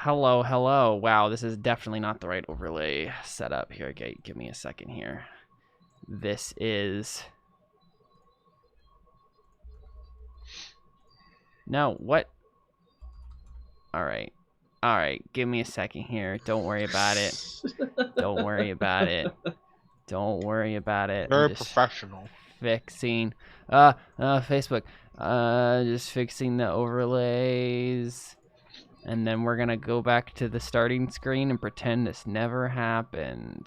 Hello, hello. Wow, this is definitely not the right overlay setup here. Okay, give me a second here. This is... No, what? Alright. Alright, give me a second here. Don't worry about it. Don't worry about it. Don't worry about it. Very I'm just professional. fixing... Facebook. Just fixing the overlays. And then we're gonna go back to the starting screen and pretend this never happened.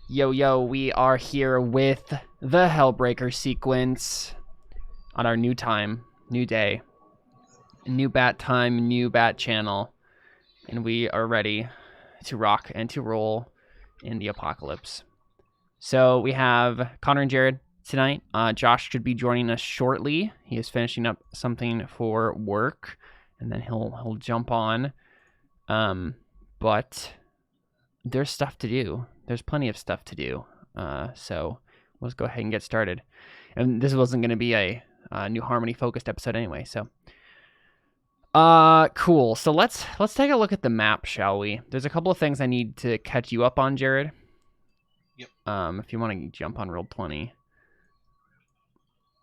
Yo, we are here with the Hellbreaker Sequence on our new time, new day, new bat time, new bat channel, and we are ready to rock and to roll in the apocalypse. So we have Connor and Jared tonight. Josh should be joining us shortly. He is finishing up something for work, and then he'll jump on. But there's stuff to do. There's plenty of stuff to do. So let's go ahead and get started. And this wasn't going to be a New Harmony focused episode anyway. So, cool. So let's take a look at the map, shall we? There's a couple of things I need to catch you up on, Jared. Yep. If you want to jump on Roll20,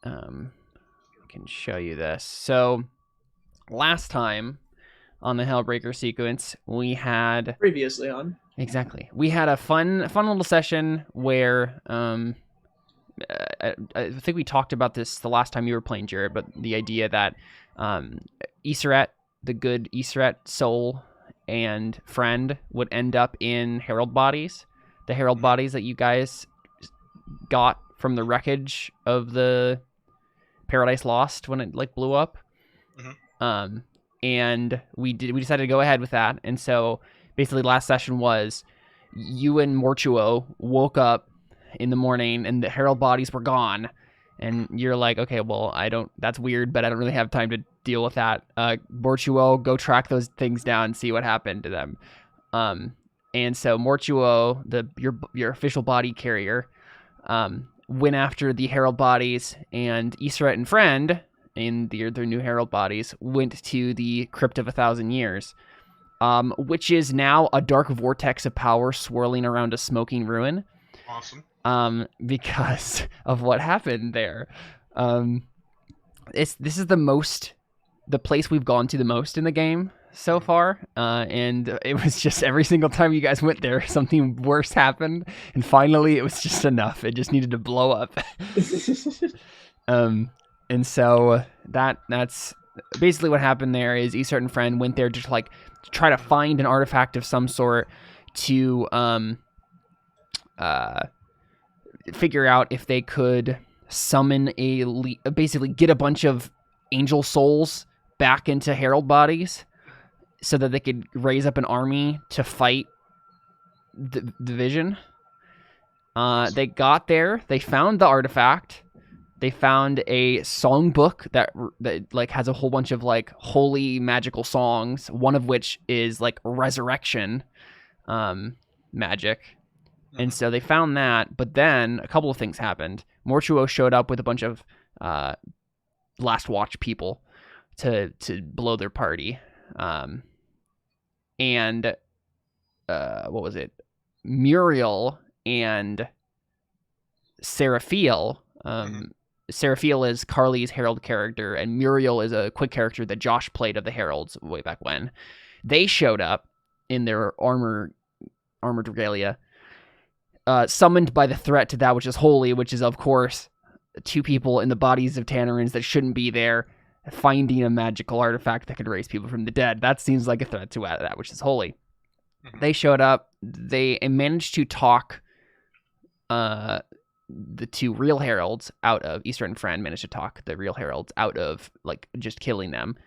I can show you this. So last time on the Hellbreaker Sequence, we had previously on. Exactly. We had a fun little session where I think we talked about this the last time you were playing, Jared, but the idea that Iseret, the good Iseret soul and friend, would end up in herald bodies. The herald bodies that you guys got from the wreckage of the Paradise Lost when it blew up. Mm-hmm. And we decided to go ahead with that. And so basically last session was you and Mortuo woke up in the morning and the herald bodies were gone. And you're like, okay, well, that's weird, but I don't really have time to deal with that. Mortuo, go track those things down and see what happened to them. And so Mortuo, your official body carrier, went after the herald bodies, and Iseret and Friend, in their new herald bodies, went to the Crypt of 1,000 Years, which is now a dark vortex of power swirling around a smoking ruin. Awesome. Because of what happened there. This is the place we've gone to the most in the game so far, and it was just every single time you guys went there, something worse happened, and finally it was just enough. It just needed to blow up. And so that's basically what happened there. Is Isert and Friend went there to try to find an artifact of some sort to figure out if they could summon basically get a bunch of angel souls back into herald bodies so that they could raise up an army to fight the vision. They got there, they found the artifact, they found a songbook that has a whole bunch of holy magical songs, one of which is resurrection magic. And so they found that, but then a couple of things happened. Mortuo showed up with a bunch of Last Watch people to blow their party. And what was it? Muriel and Seraphiel. Seraphiel is Carly's herald character, and Muriel is a quick character that Josh played of the heralds way back when. They showed up in their armored regalia. Summoned by the threat to that which is holy, which is, of course, two people in the bodies of Tannerins that shouldn't be there, finding a magical artifact that could raise people from the dead. That seems like a threat to that which is holy. Mm-hmm. They showed up. They managed to talk the two real heralds out of... Iseret and Friend managed to talk the real heralds out of, just killing them.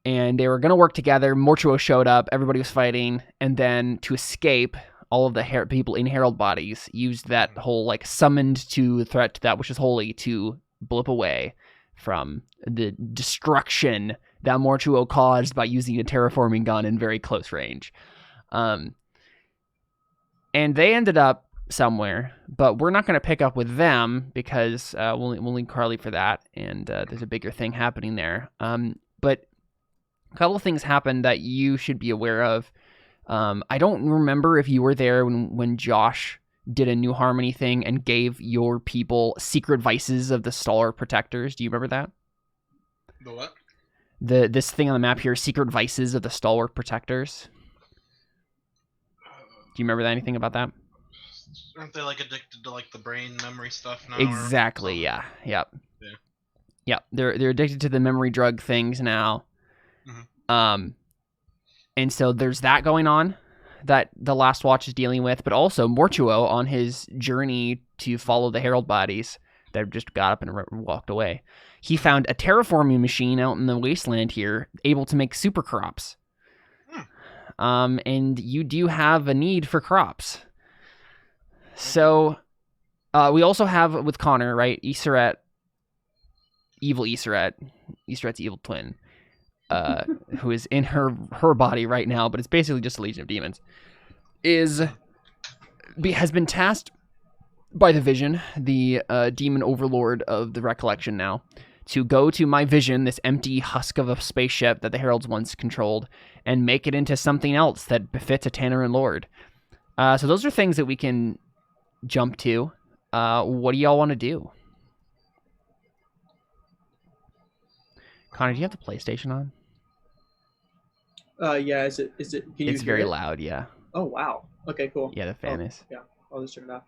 And they were going to work together. Mortuo showed up. Everybody was fighting. And then to escape... all of the people in herald bodies used that whole summoned to threat to that which is holy to blip away from the destruction that Mortuo caused by using a terraforming gun in very close range. and they ended up somewhere, but we're not going to pick up with them because we'll leave Carly for that, and there's a bigger thing happening there. But a couple of things happened that you should be aware of. I don't remember if you were there when Josh did a New Harmony thing and gave your people secret vices of the Stalwart Protectors. Do you remember that? The what? This thing on the map here, secret vices of the Stalwart Protectors. Do you remember anything about that? Aren't they like addicted to like the brain memory stuff now? Exactly. Yeah. Yep. Yeah. Yep. They're addicted to the memory drug things now. Mm-hmm. And so there's that going on that the Last Watch is dealing with, but also Mortuo on his journey to follow the Herald bodies that just got up and walked away. He found a terraforming machine out in the wasteland here, able to make super crops. And you do have a need for crops. So we also have with Connor, right? Iseret, evil Iseret's evil twin, who is in her body right now, but it's basically just a legion of demons, has been tasked by the Vision, the demon overlord of the Recollection now, to go to my Vision, this empty husk of a spaceship that the Heralds once controlled, and make it into something else that befits a Tanneran Lord. So those are things that we can jump to. What do y'all want to do? Connor, do you have the PlayStation on? Yeah, is it? Can you It's hear very it? loud, yeah. Oh wow. Okay, cool. Yeah, the fan is. Yeah, I'll just turn it off.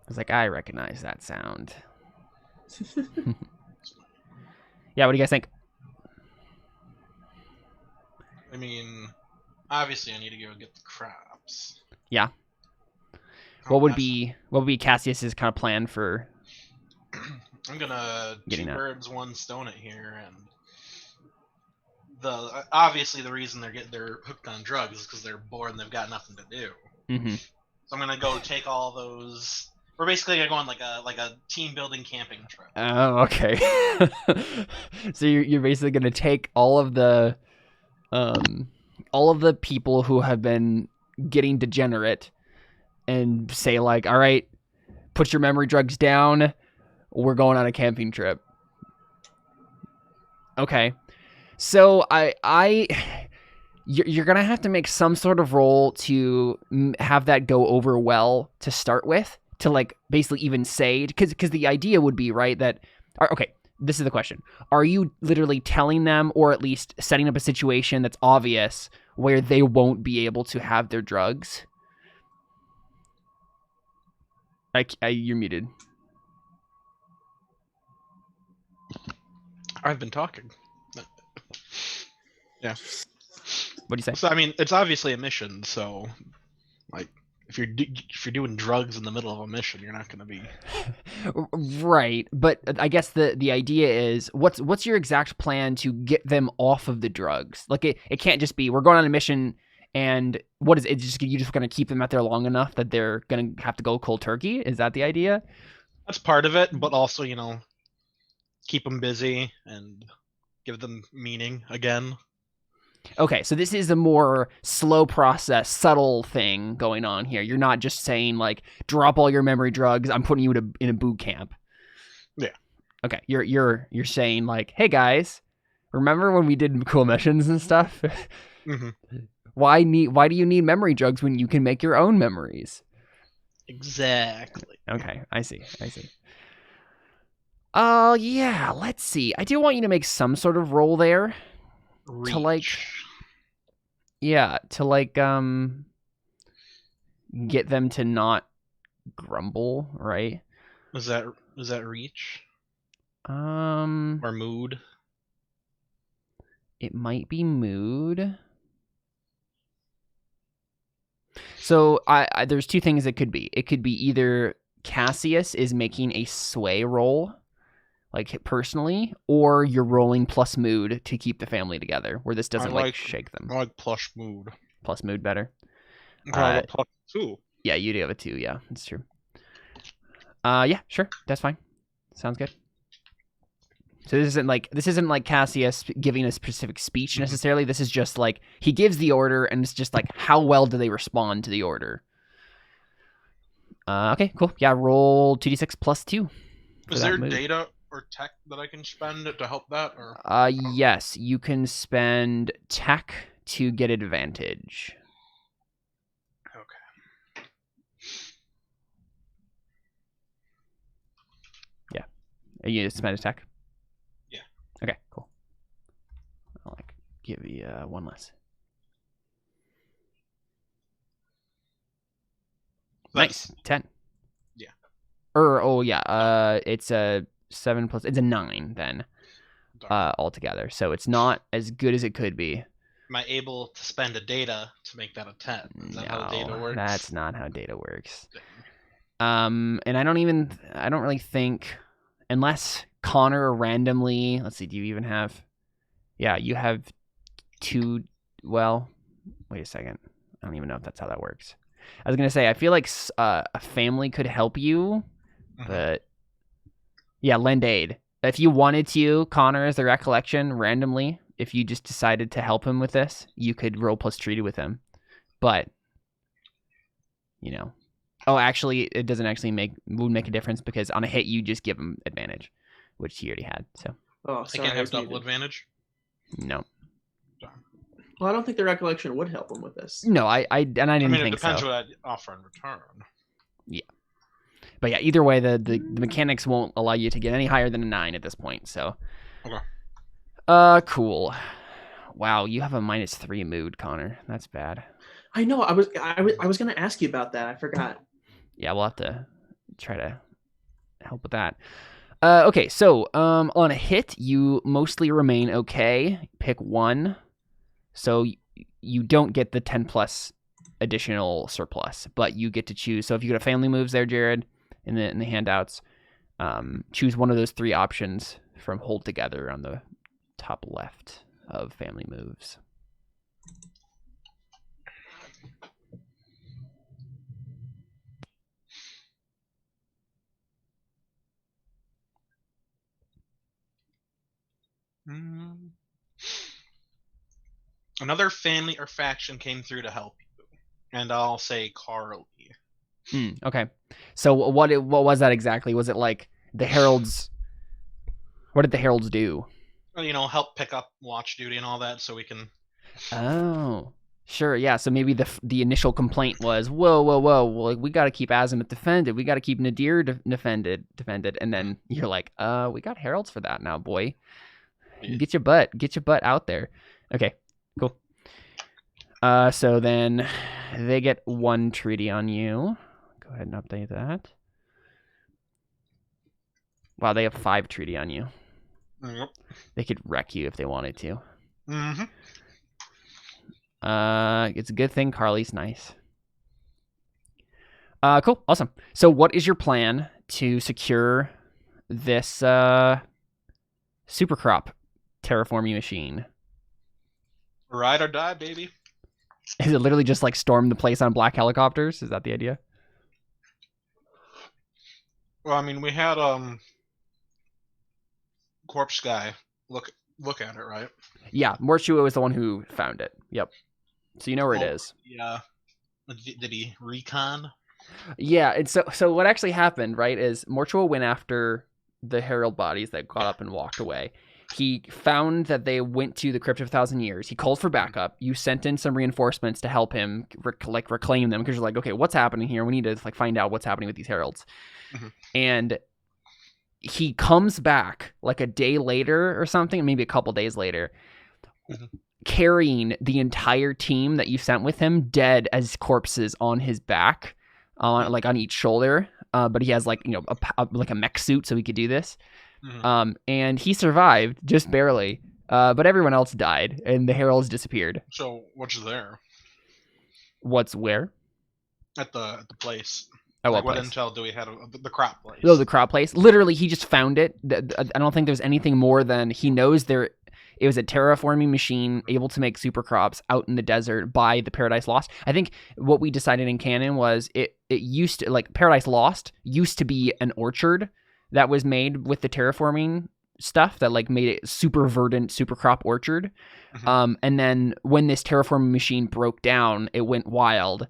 I was like, I recognize that sound. Yeah, what do you guys think? I mean, obviously I need to go get the crops. Yeah. What would be Cassius's kind of plan for? I'm gonna Getting two that. birds, one stone it here, and obviously the reason they're hooked on drugs is because they're bored and they've got nothing to do. Mm-hmm. So I'm gonna go take all those. We're basically gonna go on like a team building camping trip. Oh, okay. So you're basically gonna take all of the people who have been getting degenerate and say like, all right, put your memory drugs down. We're going on a camping trip. Okay. So you're gonna have to make some sort of roll to have that go over well to start with, to like basically even say, because the idea would be, right, that, okay, this is the question. Are you literally telling them, or at least setting up a situation that's obvious where they won't be able to have their drugs? You're muted. I've been talking. Yeah. What do you say? So I mean, it's obviously a mission. So, like, if you're doing drugs in the middle of a mission, you're not going to be right. But I guess the idea is, what's your exact plan to get them off of the drugs? Like it can't just be we're going on a mission and what is it? You just going to keep them out there long enough that they're going to have to go cold turkey? Is that the idea? That's part of it, but also keep them busy and give them meaning again. Okay, so this is a more slow process, subtle thing going on here. You're not just saying like, drop all your memory drugs. I'm putting you in a boot camp. Yeah. Okay, you're saying like, hey guys, remember when we did cool missions and stuff? Mm-hmm. Why do you need memory drugs when you can make your own memories? Exactly. Okay, I see. Oh yeah, let's see. I do want you to make some sort of roll there. Reach. To get them to not grumble, right? Was that reach? Or mood? It might be mood. So there's two things it could be. It could be either Cassius is making a sway roll, like personally, or you're rolling plus mood to keep the family together, where this doesn't like shake them. I like plus mood. Plus mood better. Plus 2. Yeah, you do have a 2. Yeah, that's true. Yeah, sure, that's fine. Sounds good. So this isn't like Cassius giving a specific speech necessarily. This is just like he gives the order, and it's just like how well do they respond to the order. Okay, cool. Yeah, roll 2d6 plus 2. Is there data or tech that I can spend to help that? Or yes, you can spend tech to get advantage. okay. Yeah, you spend a tech. Yeah. Okay, cool. I'll give you one less. Nice. 10. Yeah. It's a 7 plus. It's a 9 then. Altogether. So it's not as good as it could be. Am I able to spend a data to make that a 10? Is that how data works? That's not how data works. And I don't really think, unless Connor randomly, let's see, do you even have, yeah, you have 2, well, wait a second. I don't even know if that's how that works. I was going to say, I feel like a family could help you, but yeah, lend aid. If you wanted to, Connor, as the recollection, randomly, if you just decided to help him with this, you could roll plus treaty with him. But, oh, actually, it doesn't actually would make a difference because on a hit, you just give him advantage, which he already had. So. Oh, sorry, I can't have double advantage? No. Well, I don't think the recollection would help him with this. No, I didn't think so. It depends what I'd offer in return. Yeah. But yeah, either way, the mechanics won't allow you to get any higher than a 9 at this point, so. Okay. Cool. Wow, you have a -3 mood, Connor. That's bad. I know. I was going to ask you about that. I forgot. Yeah, we'll have to try to help with that. Okay, so on a hit, you mostly remain okay. Pick 1. So you don't get the 10 plus additional surplus, but you get to choose. So if you go to family moves there, Jared, in the handouts, choose one of those 3 options from hold together on the top left of family moves. Another family or faction came through to help you, and I'll say Carly. Okay. So what was that exactly? Was it like the heralds? What did the heralds do? Well, help pick up watch duty and all that, so we can. Oh, sure. Yeah. So maybe the initial complaint was, whoa. Well, we got to keep Azimuth defended. We got to keep Nadir defended. And then you're like, we got heralds for that now, boy. Yeah. Get your butt out there. Okay. Cool. So then they get 1 treaty on you. Go ahead and update that. Wow, they have 5 treaty on you. Yep. They could wreck you if they wanted to. Mm-hmm. It's a good thing Carly's nice. Cool, awesome. So what is your plan to secure this super crop terraforming machine? Ride or die, baby. Is it literally just like storm the place on black helicopters? Is that the idea? Well, I mean, we had Corpse Guy look at it, right? Yeah, Morchua was the one who found it. Yep. So you know where it is. Yeah. Did he recon? Yeah, and so what actually happened, right, is Morchua went after the herald bodies that got up and walked away. He found that they went to the Crypt of 1,000 Years. He called for backup. You sent in some reinforcements to help him reclaim them because you're like, okay, what's happening here? We need to find out what's happening with these heralds. Mm-hmm. And he comes back like a day later or something, maybe a couple days later, carrying the entire team that you sent with him dead as corpses on his back, on each shoulder. But he has a mech suit so he could do this. Mm-hmm. And he survived just barely, but everyone else died, and the heralds disappeared. So what's there? What's where? At the place. Oh, what place? intel do we have? The crop place. No, the crop place. Literally, he just found it. I don't think there's anything more than he knows there. It was a terraforming machine able to make super crops out in the desert by the Paradise Lost. I think what we decided in canon was it used to, Paradise Lost used to be an orchard that was made with the terraforming stuff that like made it super verdant, super crop orchard. Mhm. And then when this terraforming machine broke down, it went wild,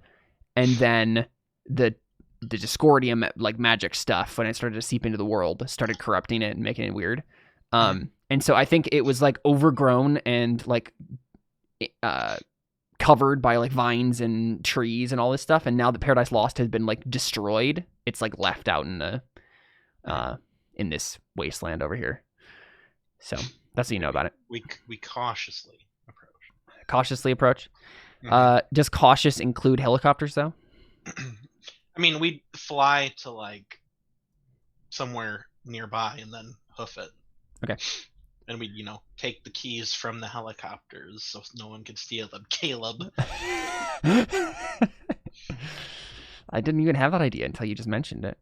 and then the discordium like magic stuff, when it started to seep into the world, started corrupting it and making it weird. And so I think it was like overgrown and like covered by like vines and trees and all this stuff, and now that Paradise Lost has been like destroyed, it's like left out in the in this wasteland over here. So that's what you know about it. We cautiously approach. Cautiously approach. Mhm. Does cautious include helicopters though? I mean, we'd fly to like somewhere nearby and then hoof it. Okay. And we'd, take the keys from the helicopters so no one could steal them. Caleb. I didn't even have that idea until you just mentioned it.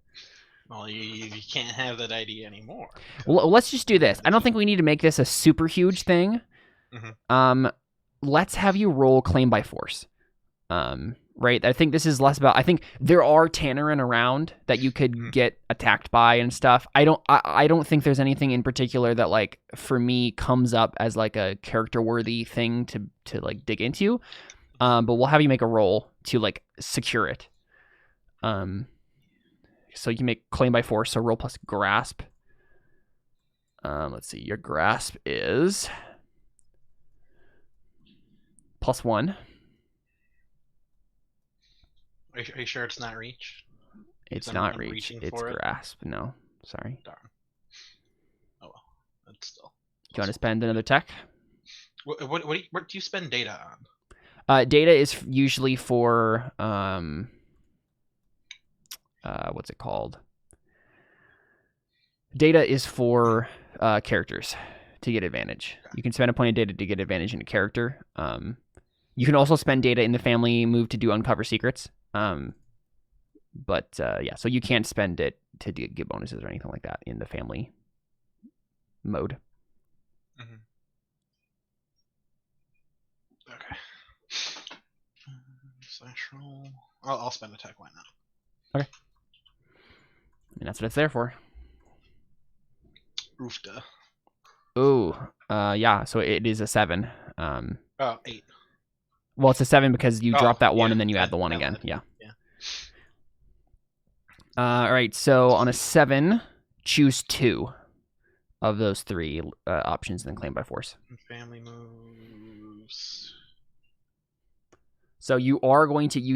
Well, you can't have that idea anymore. Well, let's just do this. I don't think we need to make this a super huge thing. Mhm. Let's have you roll claim by force. Right? I think this is less about. I think there are Tannerin around that you could get attacked by and stuff. I don't think there's anything in particular that like for me comes up as like a character worthy thing to like dig into. But we'll have you make a roll to like secure it. So you can make claim by force. So roll plus grasp. Let's see. Your grasp is +1. Are you sure it's not reach? It's I'm not reach. reaching It's for it? grasp. No, sorry. Darn. Oh well, that's still. Do you want to spend another tech? What do you spend data on? Data is usually for what's it called? Data is for characters to get advantage. You can spend a point of data to get advantage in a character. You can also spend data in the family move to do uncover secrets. But yeah, so you can't spend it to get bonuses or anything like that in the family mode. Mm-hmm. Okay. Slash roll. I'll spend a tech. Why not? Okay. And that's what it's there for. Oofta. Ooh, yeah. So it is a 7. 8. Well, it's a 7 because you drop that 1 yeah, and then you add the 1 yeah, again. Yeah. Yeah. All right. So on a 7, choose 2 of those 3 options, and then claim by force. Family moves. So you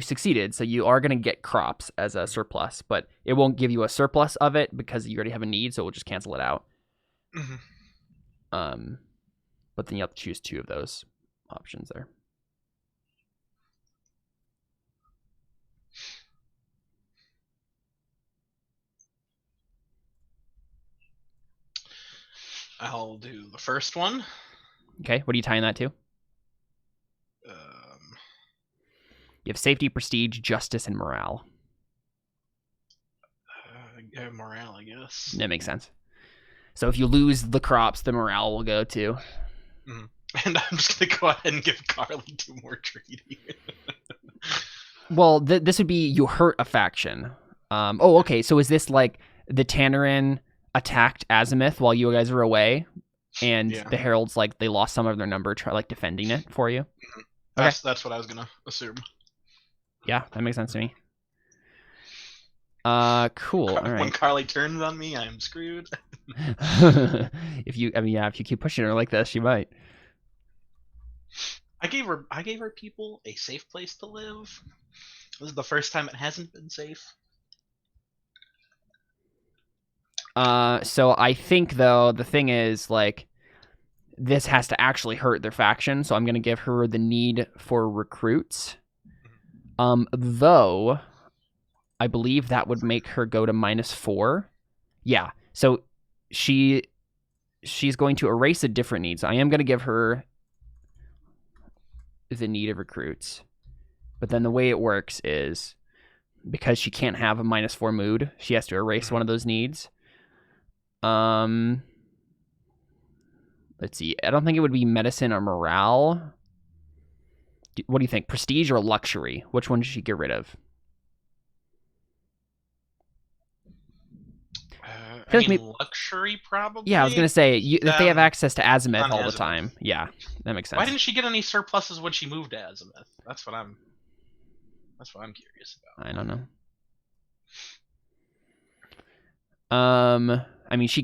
succeeded. So you are going to get crops as a surplus, but it won't give you a surplus of it because you already have a need. So we'll just cancel it out. Mm-hmm. But then you have to choose 2 of those options there. I'll do the first one. Okay. What are you tying that to? You have safety, prestige, justice, and morale. Morale, I guess. That makes sense. So if you lose the crops, the morale will go too. Mm-hmm. And I'm just going to go ahead and give Carly 2 more treaty. Well, this would be you hurt a faction. Okay. So is this like the Tannerin attacked Azimuth while you guys were away, and the Heralds like they lost some of their number, like defending it for you? Mm-hmm. That's what I was gonna assume. Yeah, that makes sense to me. Cool. All right. When Carly turns on me, I'm screwed. If you keep pushing her like this, she might. I gave her people a safe place to live. This is the first time it hasn't been safe. So I think though the thing is like this has to actually hurt their faction, so I'm gonna give her the need for recruits. Though I believe that would make her go to -4. Yeah. So she's going to erase a different need. So I am gonna give her the need of recruits. But then the way it works is because she can't have a -4 mood, she has to erase one of those needs. Let's see. I don't think it would be medicine or morale. What do you think? Prestige or luxury? Which one should she get rid of? feel I like mean, luxury probably. yeah, I was gonna say if they have access to azimuth on all the azimuth. time, yeah, that makes sense. Why didn't she get any surpluses when she moved to azimuth? That's what I'm curious about. I don't know. I mean, she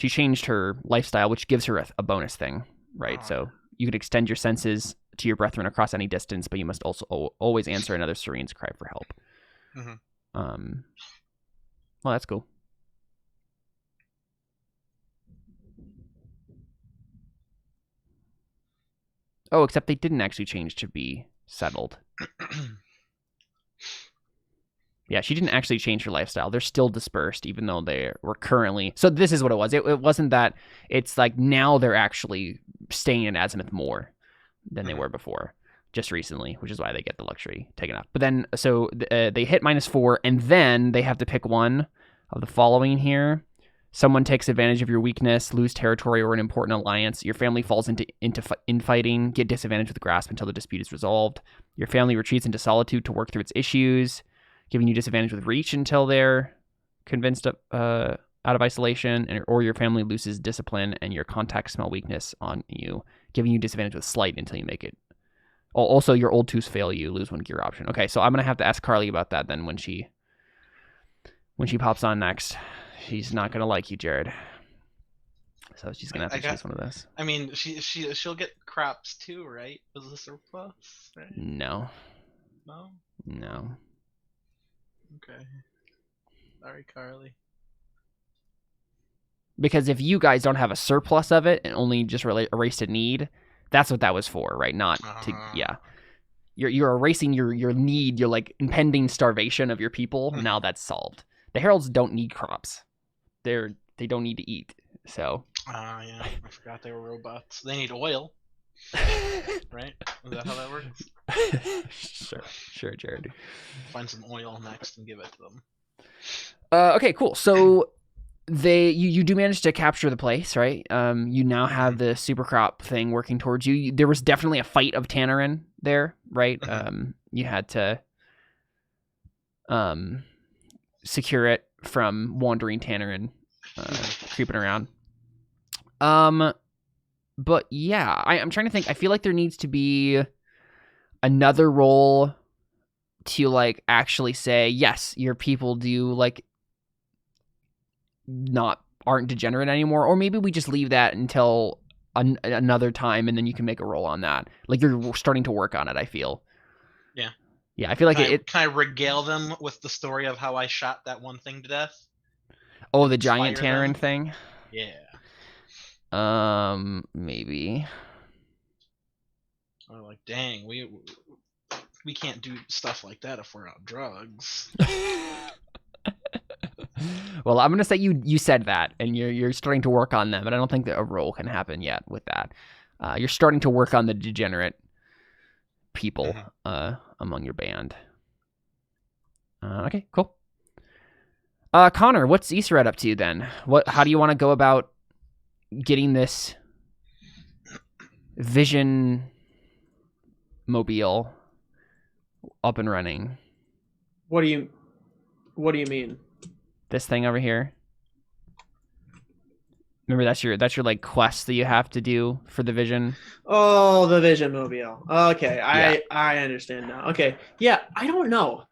changed her lifestyle, which gives her a bonus thing, right? Oh. So you could extend your senses to your brethren across any distance, but you must also always answer another Serene's cry for help. Mm-hmm. Well, that's cool. Oh, except they didn't actually change to be settled. Yeah, she didn't actually change her lifestyle. They're still dispersed, even though they were currently... So this is what it was. It wasn't that... It's like now they're actually staying in azimuth more than they were before, just recently, which is why they get the luxury taken up. But then, so they hit -4, and then they have to pick one of the following here. Someone takes advantage of your weakness, lose territory or an important alliance. Your family falls into infighting, get disadvantage with grasp until the dispute is resolved. Your family retreats into solitude to work through its issues, giving you disadvantage with reach until they're convinced out of isolation, or your family loses discipline and your contacts smell weakness on you, giving you disadvantage with slight until you make it. Also, your old twos fail you, lose one gear option. Okay, so I'm going to have to ask Carly about that then when she pops on next. She's not going to like you, Jared. So she's going to have to choose one of those. I mean, she'll get crops too, right? As a surplus, right? No. No? No. Okay. Sorry, Carly. Because if you guys don't have a surplus of it and only just erased a need, that's what that was for, right? Not to, yeah. You're erasing your need, your like impending starvation of your people. Now that's solved. The heralds don't need crops. They don't need to eat. So. Yeah, I forgot they were robots. They need oil. Right? Is that how that works? Sure, Jared. Find some oil next and give it to them. Okay, cool. So you do manage to capture the place, right? You now have the super crop thing working towards you. There was definitely a fight of Tannerin there, right? You had to secure it from wandering Tannerin creeping around. But yeah, I'm trying to think. I feel like there needs to be another role to like actually say, yes, your people do like aren't degenerate anymore, or maybe we just leave that until another time and then you can make a roll on that. Like you're starting to work on it, I feel. Yeah, I feel like can I regale them with the story of how I shot that one thing to death? Oh, the giant Tannerin thing? Yeah. Maybe. Or like, dang, we can't do stuff like that if we're on drugs. Well, I'm gonna say you said that, and you're starting to work on them, but I don't think that a roll can happen yet with that. You're starting to work on the degenerate people among your band. Okay, cool. Connor, what's Iseret up to then? How do you want to go about getting this vision mobile up and running? What do you mean? This thing over here. Remember, that's your like quest that you have to do for the vision. Oh, the vision mobile. Okay, I understand now. Okay, yeah, I don't know.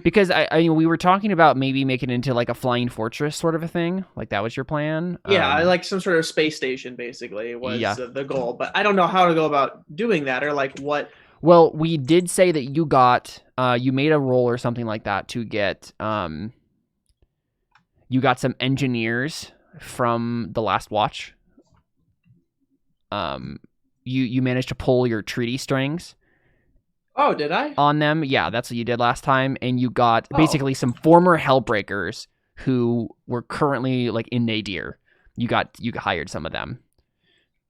Because I we were talking about maybe making it into like a flying fortress sort of a thing. Like that was your plan. Yeah, I like some sort of space station basically was the goal, but I don't know how to go about doing that or like what. Well, we did say that you got you made a roll or something like that to get you got some engineers from the last watch. You managed to pull your treaty strings. Oh, did I? On them, yeah, that's what you did last time, and you got basically some former Hellbreakers who were currently like in Nadir. You hired some of them.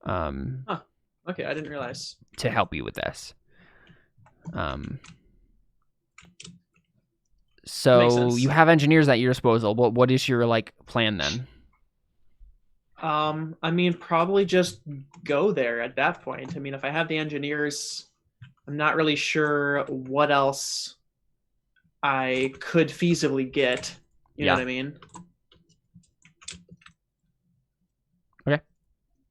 Okay, I didn't realize. To help you with this. So you have engineers at your disposal. What is your like plan then? I mean, probably just go there at that point. I mean, if I have the engineers, I'm not really sure what else I could feasibly get. You know what I mean?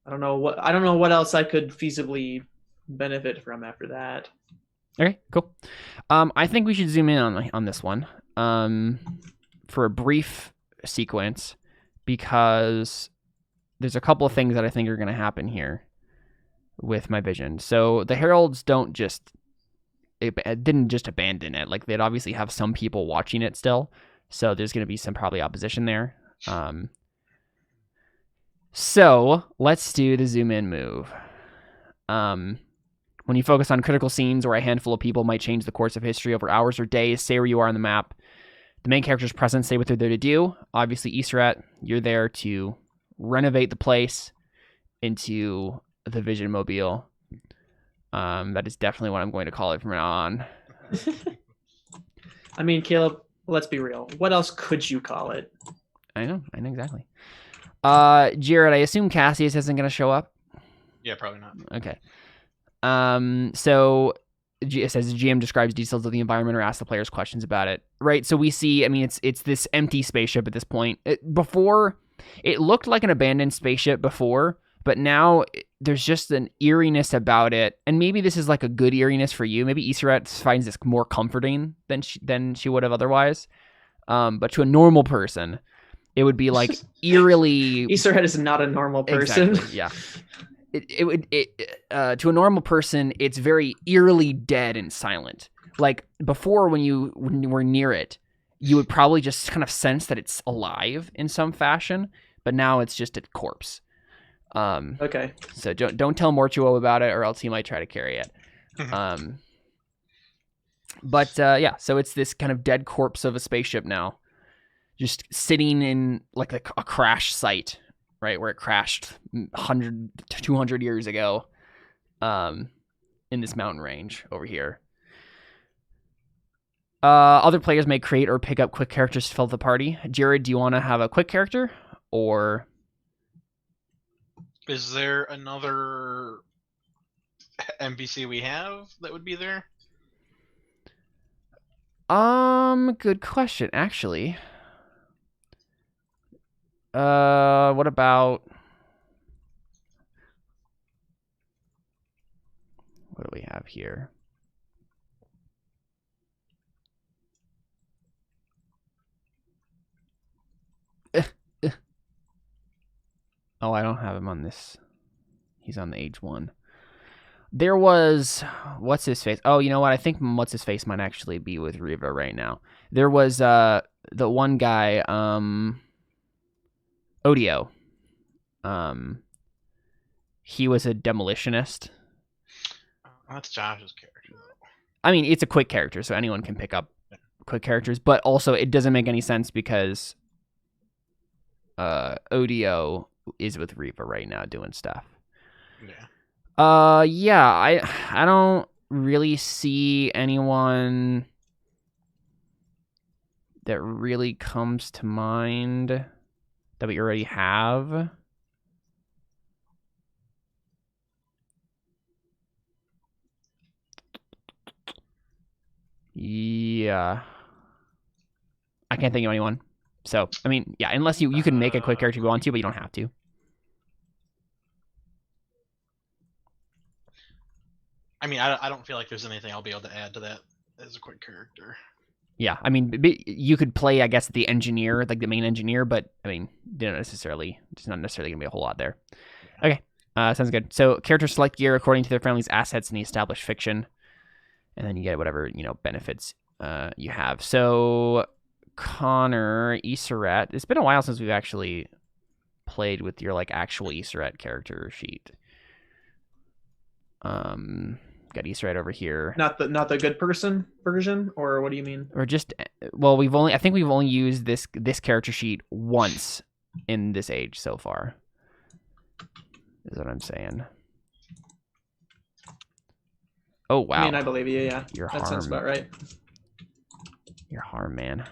I don't know what else I could feasibly benefit from after that. Okay, cool. I think we should zoom in on this one for a brief sequence, because there's a couple of things that I think are going to happen here with my vision. So the heralds didn't just abandon it. Like, they'd obviously have some people watching it still. So there's going to be some probably opposition there. So let's do the zoom in move. When you focus on critical scenes where a handful of people might change the course of history over hours or days, say where you are on the map. The main character's present, say what they're there to do. Obviously, Iseret, you're there to renovate the place into the Vision Mobile. That is definitely what I'm going to call it from now on. I mean, Caleb, let's be real. What else could you call it? I know exactly. Jared, I assume Cassius isn't going to show up? Yeah, probably not. Okay. So it says the GM describes details of the environment or asks the players questions about it. Right. So we see, I mean, it's this empty spaceship at this point. Before, it looked like an abandoned spaceship before, but now there's just an eeriness about it. And maybe this is like a good eeriness for you. Maybe Iseret finds this more comforting than she would have otherwise. But to a normal person, it would be like eerily. Iseret is not a normal person. Exactly, yeah. To a normal person, it's very eerily dead and silent. Like before, when you were near it, you would probably just kind of sense that it's alive in some fashion, but now it's just a corpse. Okay. So don't tell Mortuo about it, or else he might try to carry it. Yeah, so it's this kind of dead corpse of a spaceship now, just sitting in like a crash site. Right, where it crashed 100 to 200 years ago in this mountain range over here. Other players may create or pick up quick characters to fill the party. Jared, do you want to have a quick character? Or is there another NPC we have that would be there? Good question, actually. What about... What do we have here? Oh, I don't have him on this. He's on the age 1. There was... What's his face? Oh, you know what? I think what's his face might actually be with Riva right now. There was the one guy, Odio. He was a demolitionist. That's Josh's character. I mean, it's a quick character, so anyone can pick up quick characters, but also it doesn't make any sense because Odio is with Riva right now doing stuff. Yeah. I don't really see anyone that really comes to mind that we already have. Yeah. I can't think of anyone. So, I mean, yeah, unless you can make a quick character if you want to, but you don't have to. I mean, I don't feel like there's anything I'll be able to add to that as a quick character. Yeah, I mean, you could play, I guess, the engineer, like the main engineer, but, I mean, there's not necessarily going to be a whole lot there. Okay, sounds good. So, characters select gear according to their family's assets in the established fiction, and then you get whatever, benefits you have. So, Connor, Iseret, it's been a while since we've actually played with your, like, actual Iseret character sheet. Got Iseret over here. Not the good person version, or what do you mean? Or just, well, I think we've only used this character sheet once in this age so far. Is what I'm saying. Oh wow! I mean, I believe you. Yeah, your that sounds about right. Your harm, man.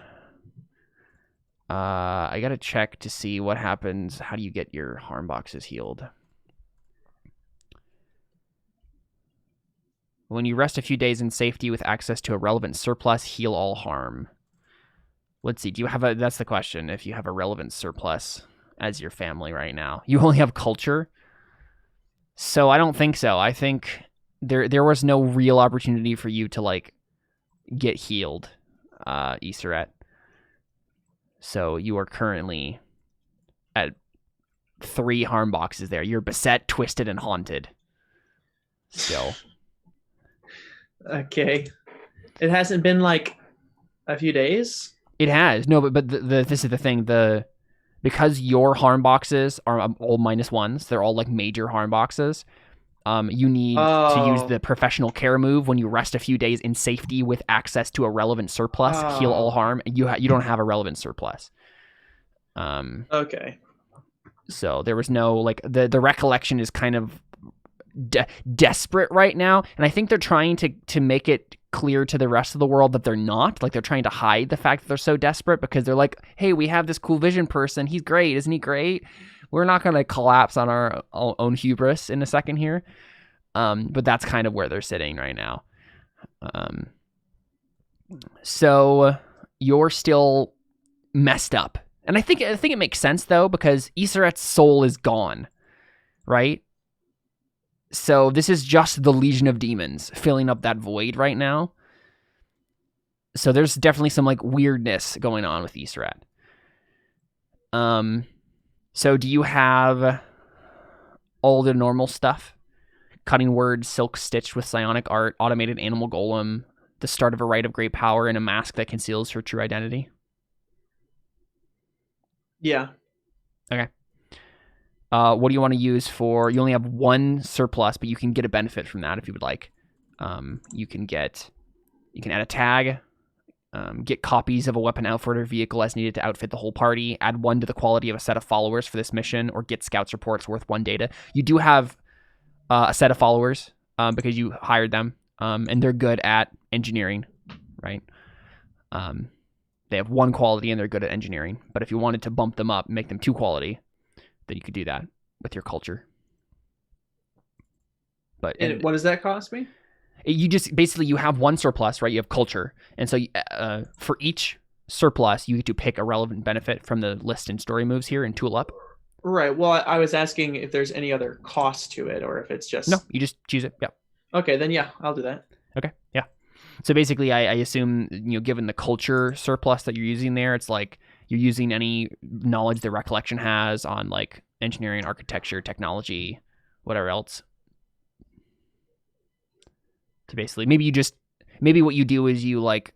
I gotta check to see what happens. How do you get your harm boxes healed? When you rest a few days in safety with access to a relevant surplus, heal all harm. Let's see. Do you have that's the question. If you have a relevant surplus as your family right now. You only have culture? So I don't think so. I think there was no real opportunity for you to like get healed, Iseret. So you are currently at 3 harm boxes there. You're beset, twisted, and haunted. Still. Okay. It hasn't been like a few days. It has. No, but this is the thing. Because your harm boxes are all -1s, they're all like major harm boxes. You need to use the professional care move when you rest a few days in safety with access to a relevant surplus. Heal all harm. You don't have a relevant surplus. Okay. So there was no like the recollection is kind of desperate right now, and I think they're trying to make it clear to the rest of the world that they're not. Like they're trying to hide the fact that they're so desperate because they're like, hey, we have this cool vision person. He's great, isn't he great? We're not going to collapse on our own hubris in a second here. But that's kind of where they're sitting right now. So you're still messed up. And I think it makes sense though, because Iseret's soul is gone, right? So this is just the Legion of Demons filling up that void right now. So there's definitely some like weirdness going on with Iseret. So do you have all the normal stuff? Cutting words, silk stitched with psionic art, automated animal golem, the start of a rite of great power, and a mask that conceals her true identity? Yeah. Okay. What do you want to use for? You only have 1 surplus, but you can get a benefit from that if you would like. You can add a tag, get copies of a weapon outfit or vehicle as needed to outfit the whole party, add 1 to the quality of a set of followers for this mission, or get scouts reports worth 1 data. You do have a set of followers because you hired them, and they're good at engineering, right? They have 1 quality and they're good at engineering. But if you wanted to bump them up, make them 2 quality, then you could do that with your culture. But what does that cost me? You just basically you have 1 surplus, right? You have culture, and so for each surplus, you get to pick a relevant benefit from the list and story moves here and tool up. Right. Well, I was asking if there's any other cost to it, or if it's just no. You just choose it. Yeah. Okay, then yeah, I'll do that. Okay. Yeah. So basically, I assume given the culture surplus that you're using there, it's like you're using any knowledge the recollection has on like engineering, architecture, technology, whatever else. To basically, maybe what you do is you like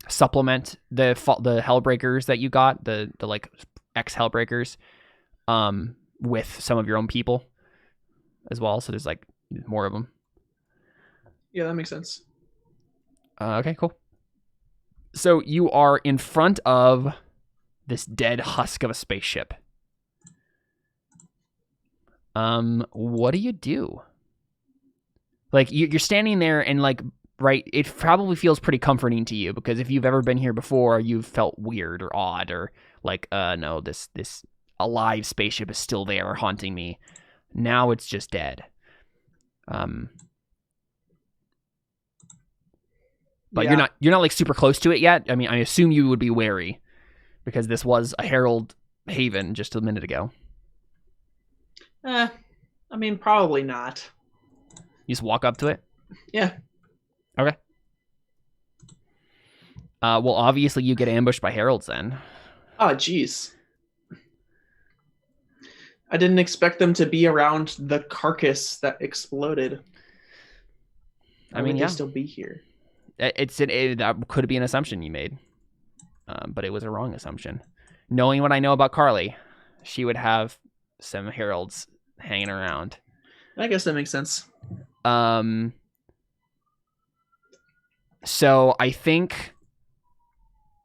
supplement the Hellbreakers that you got, the like ex Hellbreakers, with some of your own people as well. So there's like more of them. Yeah, that makes sense. Okay, cool. So you are in front of this dead husk of a spaceship. What do you do? Like you're standing there and like, right, it probably feels pretty comforting to you because if you've ever been here before, you've felt weird or odd or like, no, this alive spaceship is still there haunting me. Now it's just dead. But yeah. you're not like super close to it yet. I mean, I assume you would be wary because this was a Herald haven just a minute ago. I mean, probably not. You just walk up to it? Yeah. Okay. Well, obviously you get ambushed by Heralds then. Oh, jeez. I didn't expect them to be around the carcass that exploded. I mean, would yeah. they still be here? That could be an assumption you made, but it was a wrong assumption. Knowing what I know about Carly, she would have some Heralds hanging around. I guess that makes sense. So I think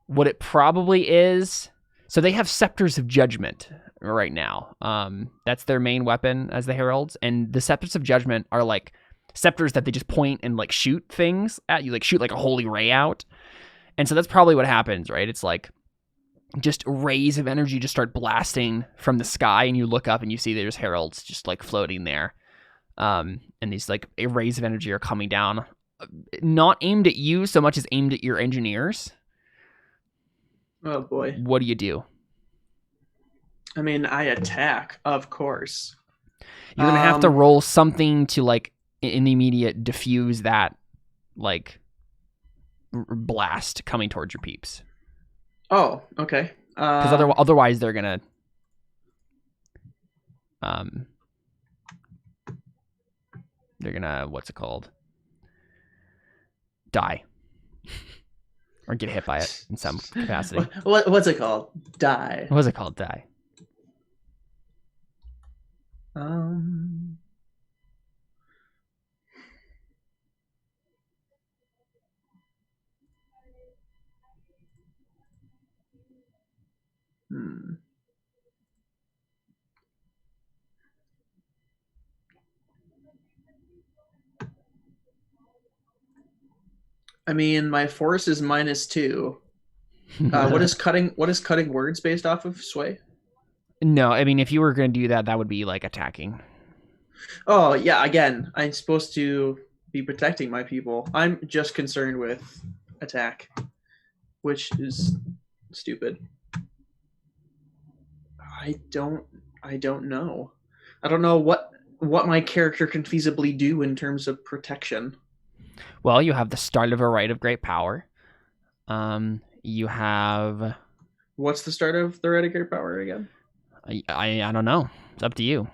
what it probably is, so they have Scepters of Judgment right now. That's their main weapon as the Heralds, and the Scepters of Judgment are like scepters that they just point and like shoot things at you, like shoot like a holy ray out. And so that's probably what happens, right? It's like just rays of energy just start blasting from the sky, and you look up and you see there's Heralds just like floating there. And these like rays of energy are coming down, not aimed at you so much as aimed at your engineers. Oh boy. What do you do? I mean, I attack, of course. You're gonna have to roll something to like in the immediate diffuse that like blast coming towards your peeps. Oh, okay. Because otherwise they're gonna what's it called? Die. Or get hit by it in some capacity. What's it called? Die. What's it called? Die. I mean, my force is -2. What is cutting words based off of sway? No, I mean, if you were going to do that, that would be like attacking. Oh, yeah. Again, I'm supposed to be protecting my people. I'm just concerned with attack, which is stupid. I don't know. I don't know what my character can feasibly do in terms of protection. Well, you have the start of a right of great power. You have... What's the start of the right of great power again? I don't know. It's up to you.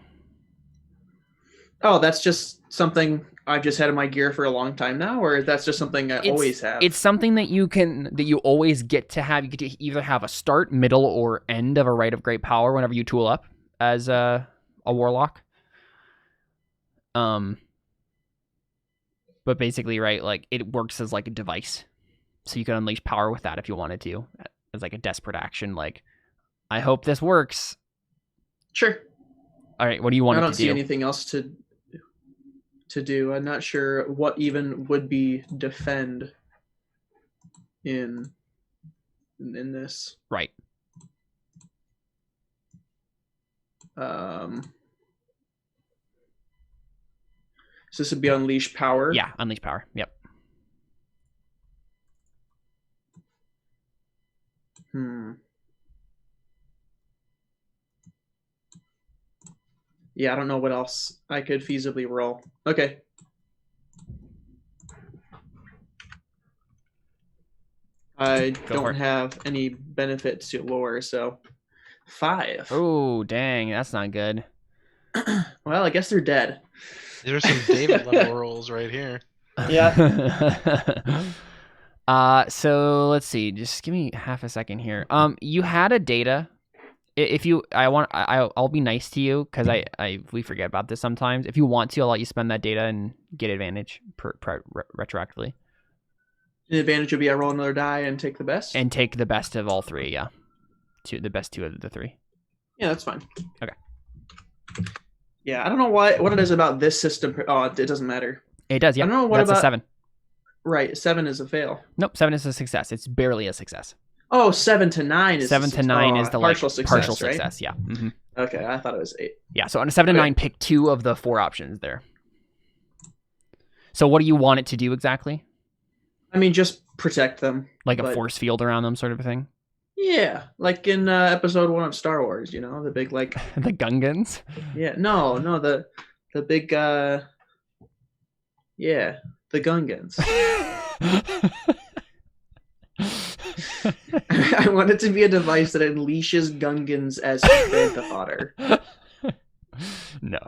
Oh, that's just something I've just had in my gear for a long time now, or that's just something I always have? It's something that you always get to have. You get to either have a start, middle, or end of a right of great power whenever you tool up as a warlock. But basically, right, like it works as like a device. So you can unleash power with that if you wanted to, as like a desperate action. Like, I hope this works. Sure. All right, what do you want it to do? I don't see anything else to do. I'm not sure what even would be defend in this. Right. So this would be unleash power. Yeah, unleash power. Yep. Yeah, I don't know what else I could feasibly roll. Okay. I don't have any benefit to lore, so 5. Oh, dang, that's not good. Well, I guess they're dead. There's some David level rolls right here. Yeah. So let's see. Just give me half a second here. You had a data. If you, I'll be nice to you because we forget about this sometimes. If you want to, I'll let you spend that data and get advantage retroactively. The advantage would be I roll another die and take the best. And take the best of all 3. Yeah, the best 2 of the 3. Yeah, that's fine. Okay. Yeah, I don't know what it is about this system. Oh, it doesn't matter. It does. Yeah, I don't know what that's about a 7. Right, 7 is a fail. Nope, 7 is a success. It's barely a success. Oh, 7 to 9 is 7 to 9 is the partial like, success. Partial right? success. Yeah. Mm-hmm. Okay, I thought it was 8. Yeah. So on a 7 to 9, pick 2 of the 4 options there. So what do you want it to do exactly? I mean, just protect them. Like a force field around them, sort of a thing. Yeah, like in episode 1 of Star Wars, you know, the big like the Gungans. Yeah, no, the big the Gungans. I want it to be a device that unleashes Gungans as bantha fodder. No.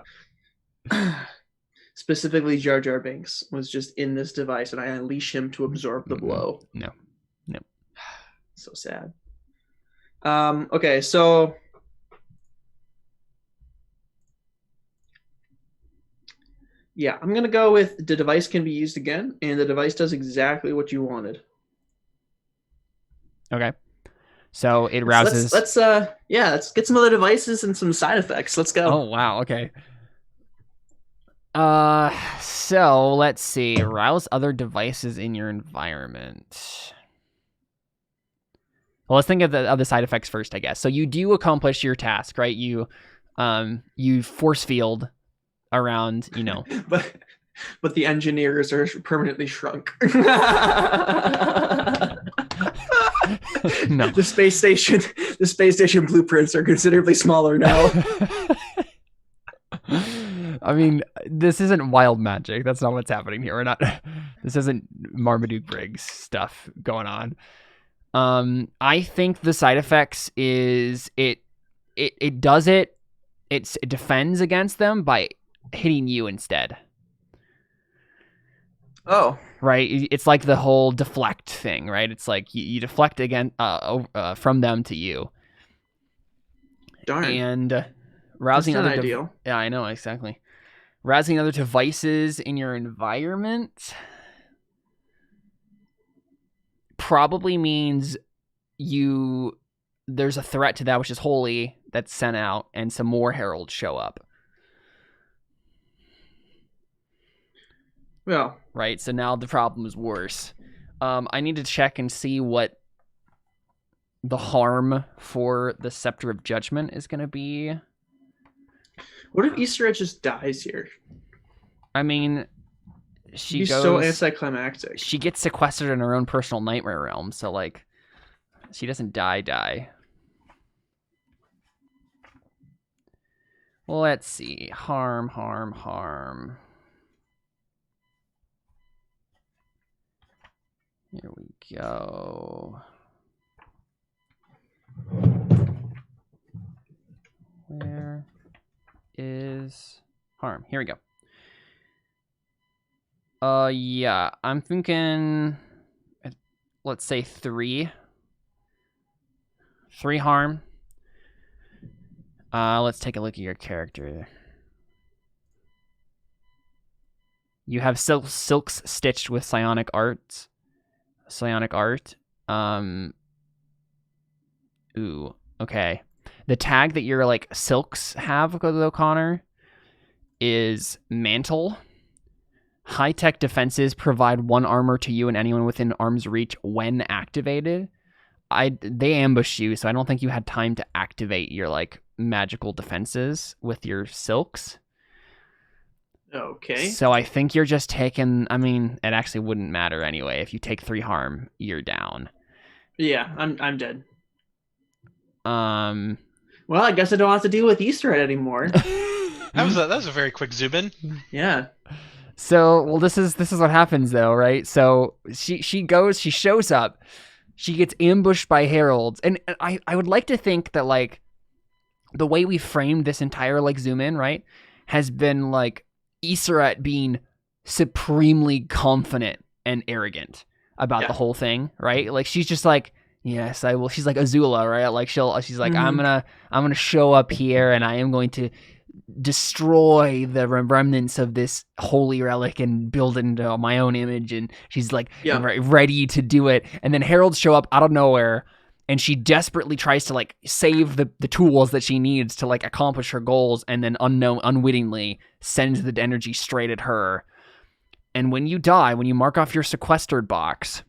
Specifically, Jar Jar Binks was just in this device, and I unleash him to absorb the blow. No. So sad. Okay, so yeah, I'm gonna go with the device can be used again, and the device does exactly what you wanted. Okay. So it rouses. Let's get some other devices and some side effects. Let's go. Oh wow. Okay. So let's see. Rouse other devices in your environment. Well, let's think of the other side effects first, I guess. So you do accomplish your task, right? You force field around, you know. but the engineers are permanently shrunk. No. The space station blueprints are considerably smaller now. I mean, this isn't wild magic. That's not what's happening here. We're not. This isn't Marmaduke Briggs stuff going on. I think the side effects is it does it. It defends against them by hitting you instead. Oh, right. It's like the whole deflect thing, right? It's like you deflect again from them to you. darn. And rousing That's not other ideal. yeah, I know, exactly. Rousing other devices in your environment probably means there's a threat to that which is holy that's sent out, and some more heralds show up. Well, Right, so now the problem is worse. I need to check and see what the harm for the Scepter of Judgment is going to be. what if Easter Egg just dies here? I mean, she He's goes so anticlimactic. she gets sequestered in her own personal nightmare realm, so like she doesn't die. Well, let's see. Harm. Here we go. Where is harm? Here we go. Yeah, I'm thinking, let's say 3 harm. Let's take a look at your character. You have silks stitched with psionic art. Ooh, okay. The tag that your like silks have, though, Connor, is mantle. High-tech defenses provide 1 armor to you and anyone within arm's reach when activated. They ambushed you, so I don't think you had time to activate your like magical defenses with your silks. Okay. So I think you're just taking. I mean, it actually wouldn't matter anyway. If you take 3 harm, you're down. Yeah, I'm dead. Um. Well, I guess I don't have to deal with Easter Egg anymore. That was a very quick zoom in. Yeah. So, well, this is what happens though, right? So she shows up, she gets ambushed by heralds, and I would like to think that like the way we framed this entire like zoom in, right, has been like Iseret being supremely confident and arrogant about the whole thing, right? Like she's just like, yes, I will. She's like Azula, right? Like she's like, I'm gonna show up here and I am going to destroy the remnants of this holy relic and build it into my own image. And she's like ready to do it. And then heralds show up out of nowhere, and she desperately tries to like save the tools that she needs to like accomplish her goals, and then unwittingly sends the energy straight at her. And when you die, when you mark off your sequestered box,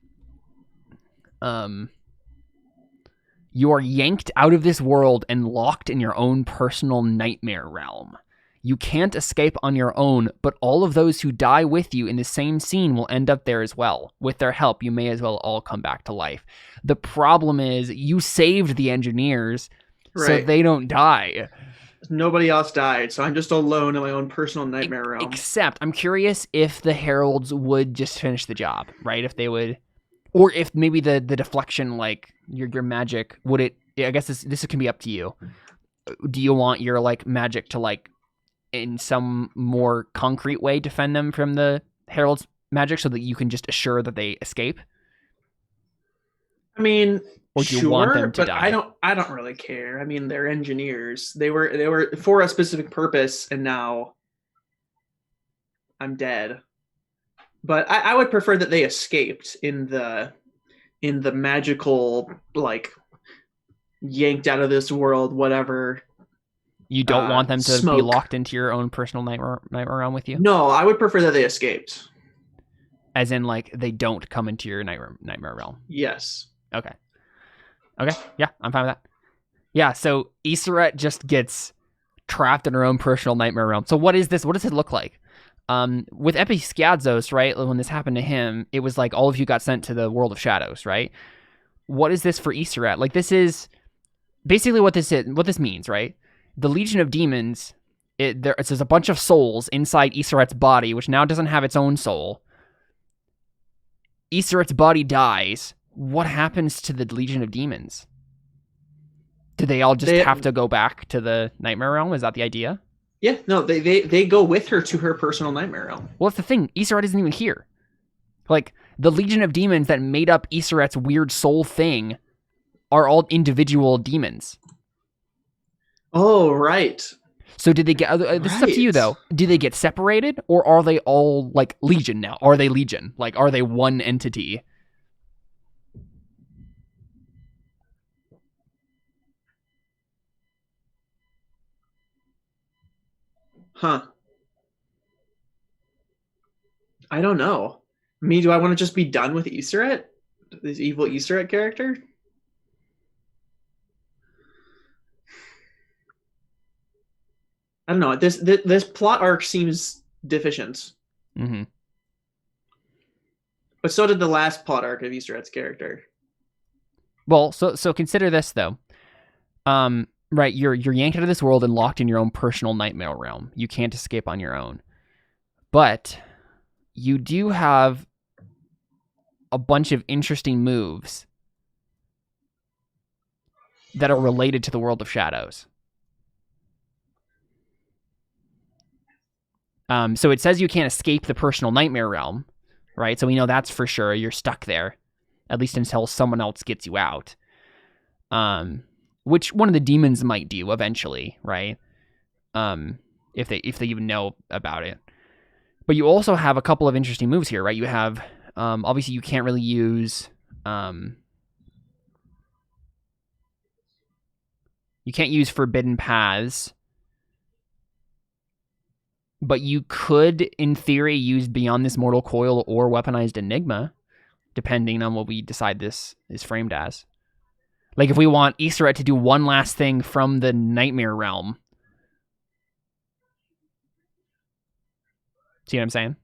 you are yanked out of this world and locked in your own personal nightmare realm. You can't escape on your own, but all of those who die with you in the same scene will end up there as well. With their help, you may as well all come back to life. The problem is you saved the engineers, so they don't die. Nobody else died, so I'm just alone in my own personal nightmare realm. Except, I'm curious if the heralds would just finish the job, right? If they would... Or if maybe the deflection, like your magic, would it? I guess this can be up to you. Do you want your like magic to like, in some more concrete way, defend them from the herald's magic, so that you can just assure that they escape? I mean, or do you want them to but die? I don't really care. I mean, they're engineers. They were for a specific purpose, and now I'm dead. But I would prefer that they escaped in the magical, like, yanked out of this world, whatever. You don't want them to smoke. be locked into your own personal nightmare realm with you? No, I would prefer that they escaped. As in, like, they don't come into your nightmare realm? Yes. Okay, yeah, I'm fine with that. Yeah, so Iseret just gets trapped in her own personal nightmare realm. So what is this? What does it look like? With Episkiadzos, right, when this happened to him, it was like all of you got sent to the world of shadows, right? What is this for Iseret? Like, this is basically what this means, right? The Legion of Demons There's a bunch of souls inside Iseret's body, which now doesn't have its own soul. Iseret's body dies. What happens to the Legion of Demons? Do they all just have to go back to the Nightmare Realm? Is that the idea? Yeah, no, they go with her to her personal Nightmare Realm. Well, that's the thing. Iseret isn't even here. Like, the Legion of Demons that made up Iseret's weird soul thing are all individual demons. Oh, right. So did they get... This is up to you, though. Do they get separated, or are they all, like, Legion now? Are they Legion? Like, are they one entity? Huh. I don't know. Do I want to just be done with Iseret? This evil Iseret character? I don't know. This plot arc seems deficient. Mm-hmm. But so did the last plot arc of Iseret's character. Well, so consider this, though. Right, you're yanked out of this world and locked in your own personal nightmare realm. You can't escape on your own. But you do have a bunch of interesting moves that are related to the world of shadows. So it says you can't escape the personal nightmare realm, right? So we know that's for sure. You're stuck there, at least until someone else gets you out. Which one of the demons might do eventually, right? If they even know about it. But you also have a couple of interesting moves here, right? You have obviously you can't really use you can't use forbidden paths, but you could, in theory, use Beyond This Mortal Coil or Weaponized Enigma, depending on what we decide this is framed as. Like, if we want Iseret to do one last thing from the Nightmare Realm. See what I'm saying?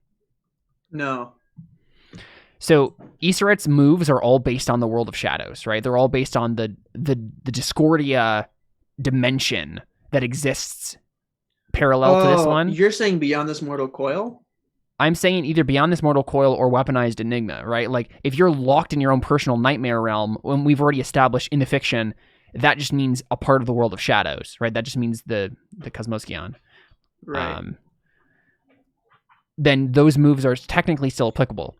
No. So, Iseret's moves are all based on the world of shadows, right? They're all based on the Discordia dimension that exists parallel to this one. You're saying Beyond This Mortal Coil? I'm saying either Beyond This Mortal Coil or Weaponized Enigma, right? Like, if you're locked in your own personal nightmare realm, when we've already established in the fiction, that just means a part of the world of shadows, right? That just means the Cosmoskion. Right. Then those moves are technically still applicable.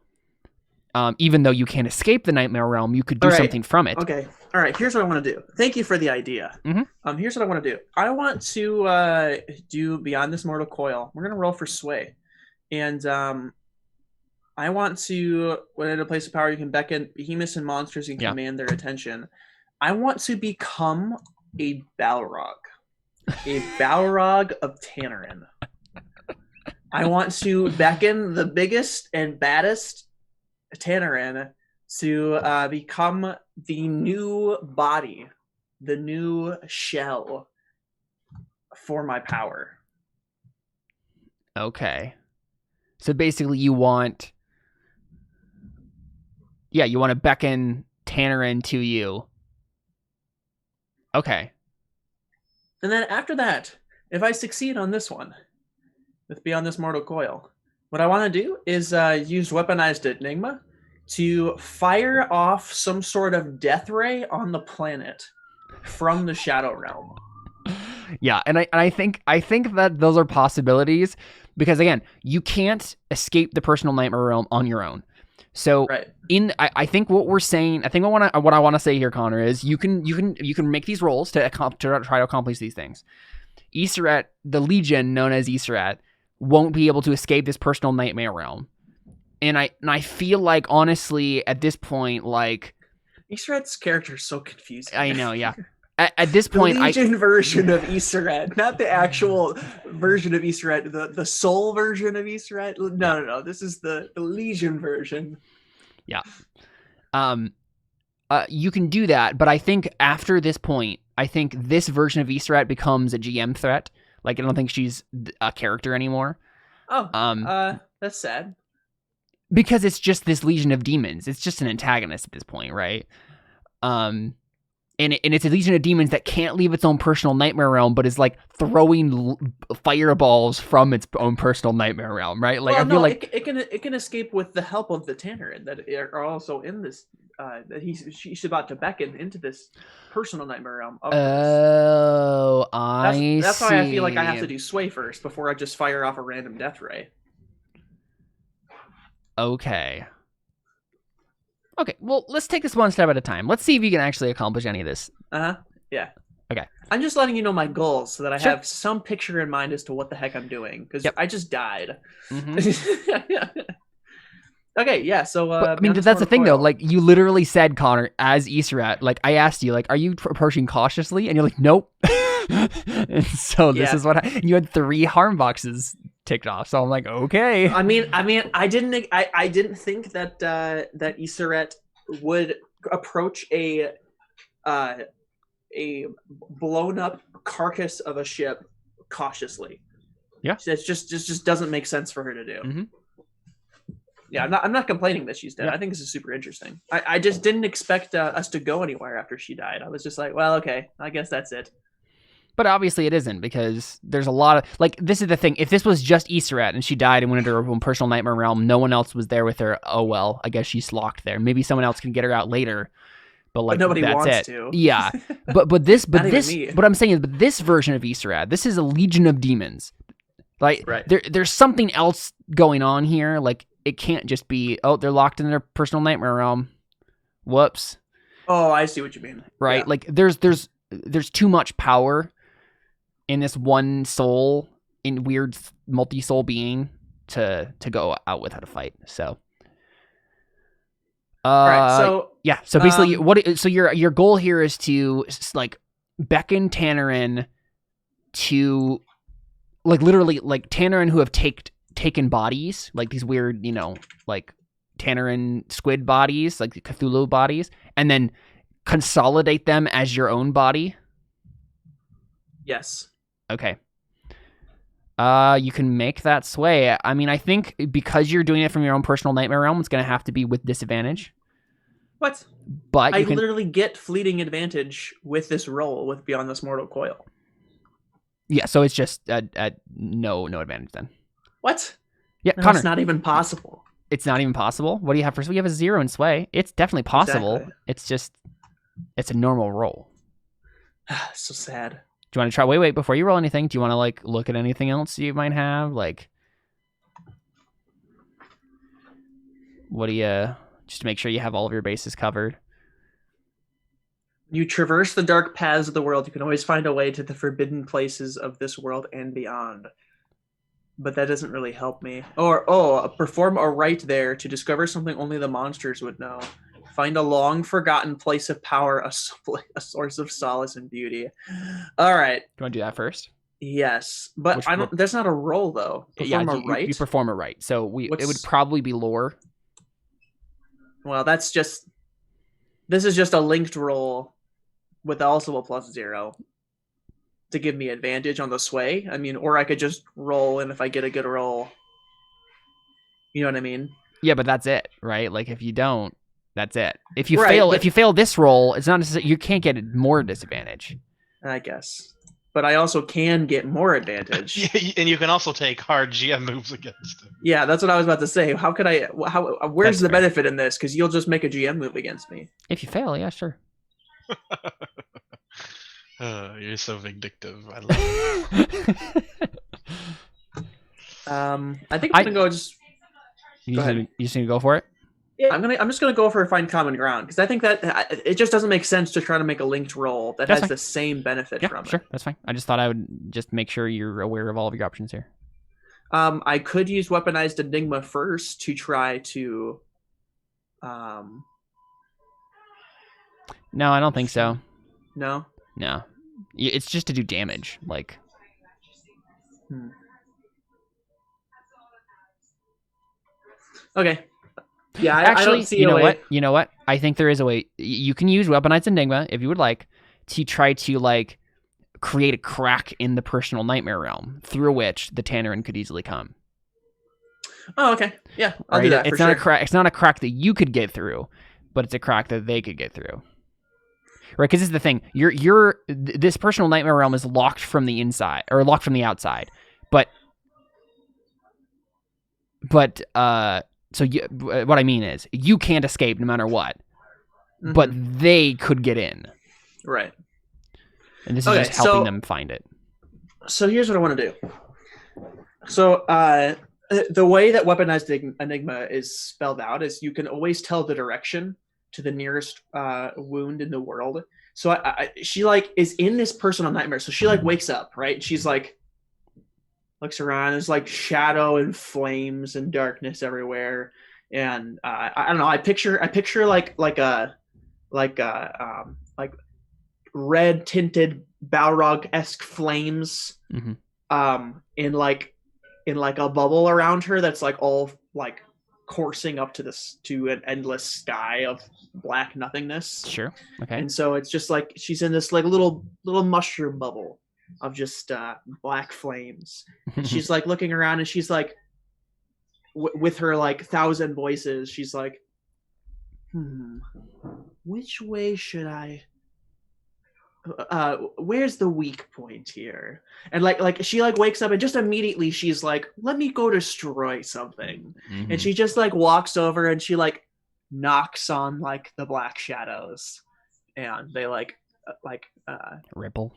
Even though you can't escape the nightmare realm, you could do something from it. Okay. All right. Here's what I want to do. Thank you for the idea. Mm-hmm. Here's what I want to do. I want to do Beyond This Mortal Coil. We're gonna roll for sway. And I want to, when in a place of power, you can beckon behemoths and monsters and command their attention. I want to become a Balrog. A Balrog of Tannerin. I want to beckon the biggest and baddest Tannerin to become the new body, the new shell for my power. Okay. So basically you want to beckon Tannerin to you. Okay. And then after that, if I succeed on this one, with Beyond This Mortal Coil, what I want to do is use Weaponized Enigma to fire off some sort of death ray on the planet from the Shadow Realm. Yeah, and I think that those are possibilities because again, you can't escape the personal nightmare realm on your own. So I think what we're saying, what I want to say here, Connor, is you can make these rolls to try to accomplish these things. Iseret, the Legion known as Iseret, won't be able to escape this personal nightmare realm. And I feel like honestly at this point, like Iseret's character is so confusing. I know, yeah. At this point, the Legion version of Iseret, not the actual version of Iseret, the soul version of Iseret. No. This is the Legion version. Yeah. You can do that, but I think after this point, I think this version of Iseret becomes a GM threat. Like, I don't think she's a character anymore. Oh, that's sad. Because it's just this Legion of Demons. It's just an antagonist at this point, right? and it's a legion of demons that can't leave its own personal nightmare realm, but is like throwing fireballs from its own personal nightmare realm, right? Like, well, I feel no, like it can escape with the help of the Tannerin that are also in this. That she's about to beckon into this personal nightmare realm of this. oh, I That's see. why I feel like I have to do sway first before I just fire off a random death ray. Okay. Okay, well, let's take this one step at a time. Let's see if you can actually accomplish any of this. Yeah. Okay. I'm just letting you know my goals so that I Sure. have some picture in mind as to what the heck I'm doing, because Yep. I just died. Mhm. Okay, yeah, so But, I mean, Beyond that's the Mortal thing, though. Coil. Like, you literally said, Connor, as Easterat, like, I asked you, like, are you approaching cautiously? And you're like, nope. And so this Yeah. is what you had 3 harm boxes ticked off. So I'm like, okay. I mean, I didn't think that that Iseret would approach a blown up carcass of a ship cautiously. Yeah. It just doesn't make sense for her to do. Mhm. Yeah, I'm not complaining that she's dead. Yeah. I think this is super interesting. I just didn't expect us to go anywhere after she died. I was just like, well, okay, I guess that's it. But obviously it isn't, because there's a lot of, like, this is the thing. If this was just Easterat and she died and went into her own personal nightmare realm, no one else was there with her, oh well, I guess she's locked there. Maybe someone else can get her out later. But like, But nobody that's wants it. to. Yeah. But this Not even me. what I'm saying is, but this version of Easterat, this is a legion of demons. Like, Right. there's something else going on here. Like, it can't just be, oh, they're locked in their personal nightmare realm. Whoops. Oh, I see what you mean. Right? Yeah. Like, there's too much power in this one soul, in weird multi-soul being to go out without a fight. So All right, so yeah, so basically so your goal here is to like beckon Tannerin to, like, literally, like, Tannerin who have taken bodies, like these weird, like Tannerin squid bodies, like the Cthulhu bodies, and then consolidate them as your own body. yes. Okay. You can make that sway. I mean, I think because you're doing it from your own personal nightmare realm, it's going to have to be with disadvantage. What? But I you can, literally get fleeting advantage with this roll with Beyond This Mortal Coil. yeah. So it's just no advantage then. What? Yeah, No, Connor. it's not even possible. It's not even possible. What do you have first? You have a 0 in sway. It's definitely possible. Exactly. It's just, it's a normal roll. So sad. Do you want to try? Wait, before you roll anything, do you want to, like, look at anything else you might have? Like, what do you, just to make sure you have all of your bases covered? You traverse the dark paths of the world. You can always find a way to the forbidden places of this world and beyond. But that doesn't really help me. Or, perform a rite there to discover something only the monsters would know. Find a long-forgotten place of power, a source of solace and beauty. All right. Do you want to do that first? Yes, but Which- I don't. That's not a roll though. Perform a rite. You perform a rite. So it would What's- probably be lore. Well, that's just. This is just a linked roll, with also a +0, to give me advantage on the sway. I mean, or I could just roll, and if I get a good roll, you know what I mean. Yeah, but that's it, right? Like, if you don't, that's it. If you Right, fail, but- if you fail this roll, it's not necessarily, you can't get more disadvantage. I guess, but I also can get more advantage. Yeah, and you can also take hard GM moves against him. Yeah, that's what I was about to say. How could I? Where's That's the fair. benefit in this? Because you'll just make a GM move against me. If you fail, yeah, sure. You're so vindictive. I love it. I think I'm gonna go just. You Go just, ahead. you just need to go for it. Yeah, I'm just gonna go for find common ground because I think that it just doesn't make sense to try to make a linked roll that That's has fine. the same benefit Yeah, from sure, it. that's fine. I just thought I would just make sure you're aware of all of your options here. I could use weaponized enigma first to try to. No, I don't think so. No. No, it's just to do damage. Like, Okay. Yeah, I actually, don't see you a know way. what? You know what? I think there is a way. You can use weaponized enigma if you would like to try to, like, create a crack in the personal nightmare realm through which the Tannerin could easily come. Oh, okay. Yeah, I'll Right? do that It's for not sure. a crack. It's not a crack that you could get through, but it's a crack that they could get through. right? Because this is the thing. This personal nightmare realm is locked from the inside or locked from the outside, but so what I mean is you can't escape no matter what, but they could get in, right? And this is just helping them find it. So here's what I want to do. So the way that weaponized enigma is spelled out is you can always tell the direction to the nearest wound in the world. So she like is in this personal nightmare. So she like wakes up, right? She's like looks around. There's like shadow and flames and darkness everywhere. And I don't know. I picture like red tinted Balrog-esque flames in like a bubble around her that's like all like coursing up to an endless sky of black nothingness. Sure. Okay. And so it's just like she's in this like little mushroom bubble of just black flames. She's like looking around and she's like with her like 1,000 voices, she's like, which way should I where's the weak point here? And like she like wakes up and just immediately she's like, let me go destroy something. And she just like walks over and she like knocks on like the black shadows and they like ripple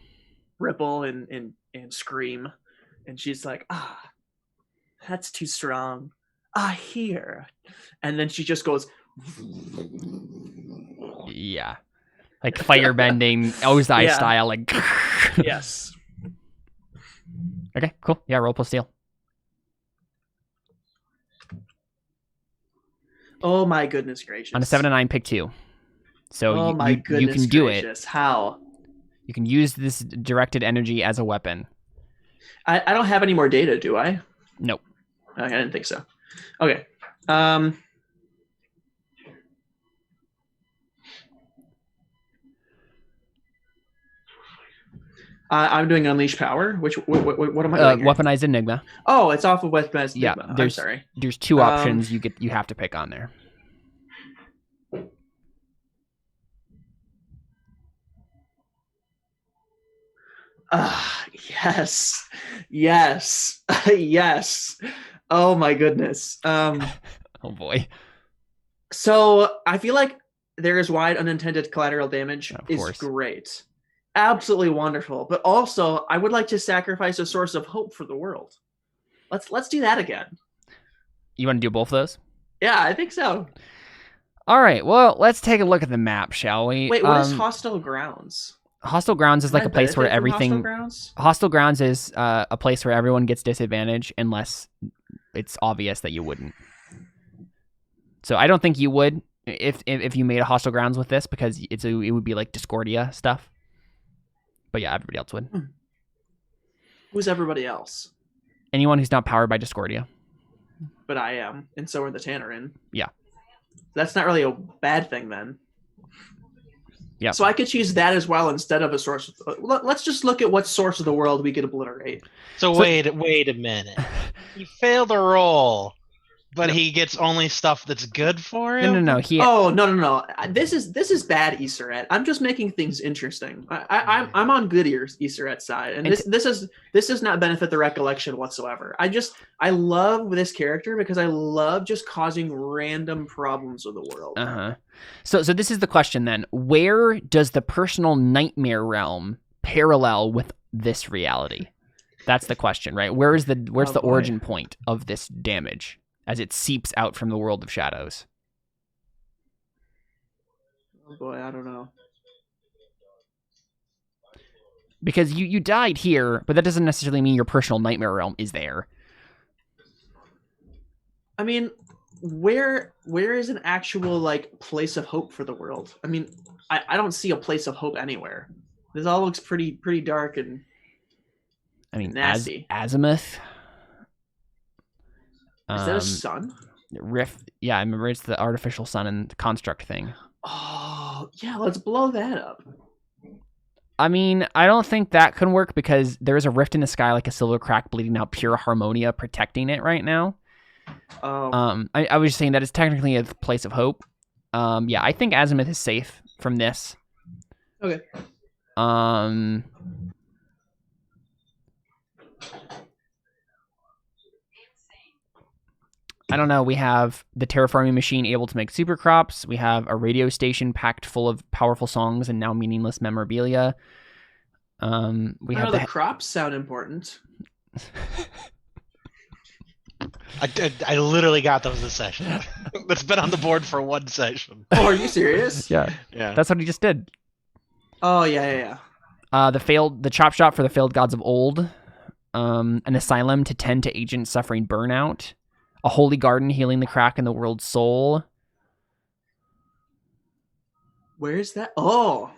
and scream. And she's like, that's too strong. Here. And then she just goes, yeah. Like firebending, Ozai style, like. Yes. Okay, cool. Yeah, roll plus steel. Oh my goodness gracious! On a 7 and 9, pick 2. So you can do it. How? You can use this directed energy as a weapon. I don't have any more data, do I? Nope. Okay, I didn't think so. Okay. I'm doing Unleash Power. What am I doing here? Weaponized Enigma. Oh, it's off of Weaponized Enigma. Yeah, I'm sorry. There's 2 options you have to pick on there. Yes. Yes. Yes. Oh my goodness. Oh boy. So I feel like there is wide unintended collateral damage is great. Absolutely wonderful. But also I would like to sacrifice a source of hope for the world. Let's do that again. You want to do both of those? Yeah, I think so. All right. Well, let's take a look at the map, shall we? Wait, what is Hostile Grounds? Hostile Grounds is like a place where everything... Hostile Grounds is a place where everyone gets disadvantage unless it's obvious that you wouldn't. So I don't think you would if you made a Hostile Grounds with this because it would be like Discordia stuff. But yeah, everybody else would. Who's everybody else? Anyone who's not powered by Discordia. But I am, and so are the Tannerin. Yeah. That's not really a bad thing then. Yeah. So I could choose that as well instead of a source. Let's just look at what source of the world we could obliterate. So wait a minute. He failed a roll, but he gets only stuff that's good for him? No. No. This is bad, Iseret. I'm just making things interesting. I'm on good Iseret's side, and this does not benefit the recollection whatsoever. I love this character because I love just causing random problems with the world. So this is the question then: where does the personal nightmare realm parallel with this reality? That's the question, right? Where's the origin point of this damage? As it seeps out from the world of shadows. Oh boy, I don't know. Because you died here, but that doesn't necessarily mean your personal nightmare realm is there. I mean, where is an actual like place of hope for the world? I mean, I don't see a place of hope anywhere. This all looks pretty dark and nasty. Azimuth. Is that a sun? Rift. Yeah, I remember it's the artificial sun and the construct thing. Oh, yeah, let's blow that up. I mean, I don't think that can work because there is a rift in the sky like a silver crack bleeding out pure harmonia protecting it right now. Oh. I was just saying that it's technically a place of hope. Yeah, I think Azimuth is safe from this. Okay. I don't know. We have the terraforming machine able to make super crops. We have a radio station packed full of powerful songs and now meaningless memorabilia. We I have know the crops sound important. I literally got those this session. That's been on the board for one session. Oh, are you serious? Yeah, that's what he just did. Oh yeah. The chop shop for the failed gods of old. An asylum to tend to agents suffering burnout. A holy garden healing the crack in the world's soul. Where's that? Oh,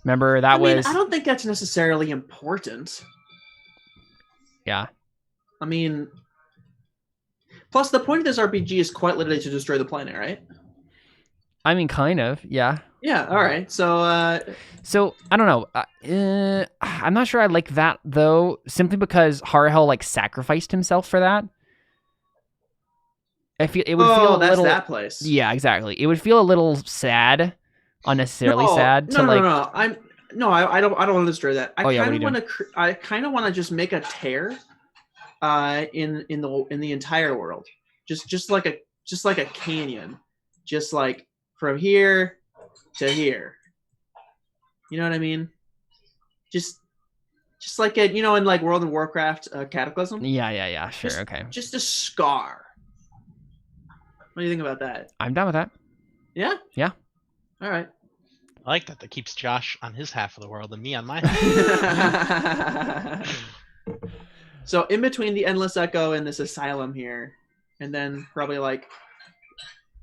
remember that was. I don't think that's necessarily important. Yeah. I mean, plus the point of this RPG is quite literally to destroy the planet, right? I mean, kind of, yeah. Yeah. All right. So. So I don't know. I'm not sure I like that though, simply because Harahel like sacrificed himself for that. It would feel a little. That place. Yeah, exactly. It would feel a little sad, unnecessarily sad. No. I don't want to destroy that. I kind of want to just make a tear, in the entire world, just like a canyon, just like from here to here. You know what I mean? Just like in like World of Warcraft, Cataclysm. Yeah. Sure. Okay. Just a scar. What do you think about that? I'm down with that. Yeah? Yeah. All right. I like that. That keeps Josh on his half of the world and me on my half. So in between the Endless Echo and this asylum here, and then probably like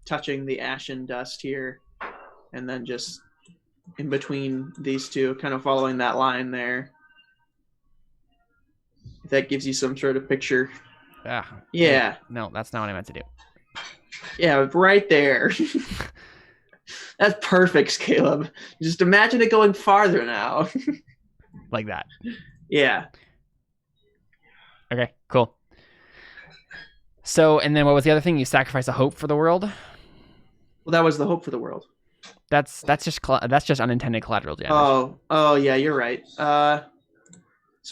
touching the ashen dust here, and then just in between these two, kind of following that line there. If that gives you some sort of picture. Yeah. No, that's not what I meant to do. Yeah, right there. That's perfect, Caleb. Just imagine it going farther now. Like that. Yeah. Okay, cool. So, and then what was the other thing? You sacrifice a hope for the world? Well, that was the hope for the world. That's just unintended collateral damage. Oh yeah, you're right. So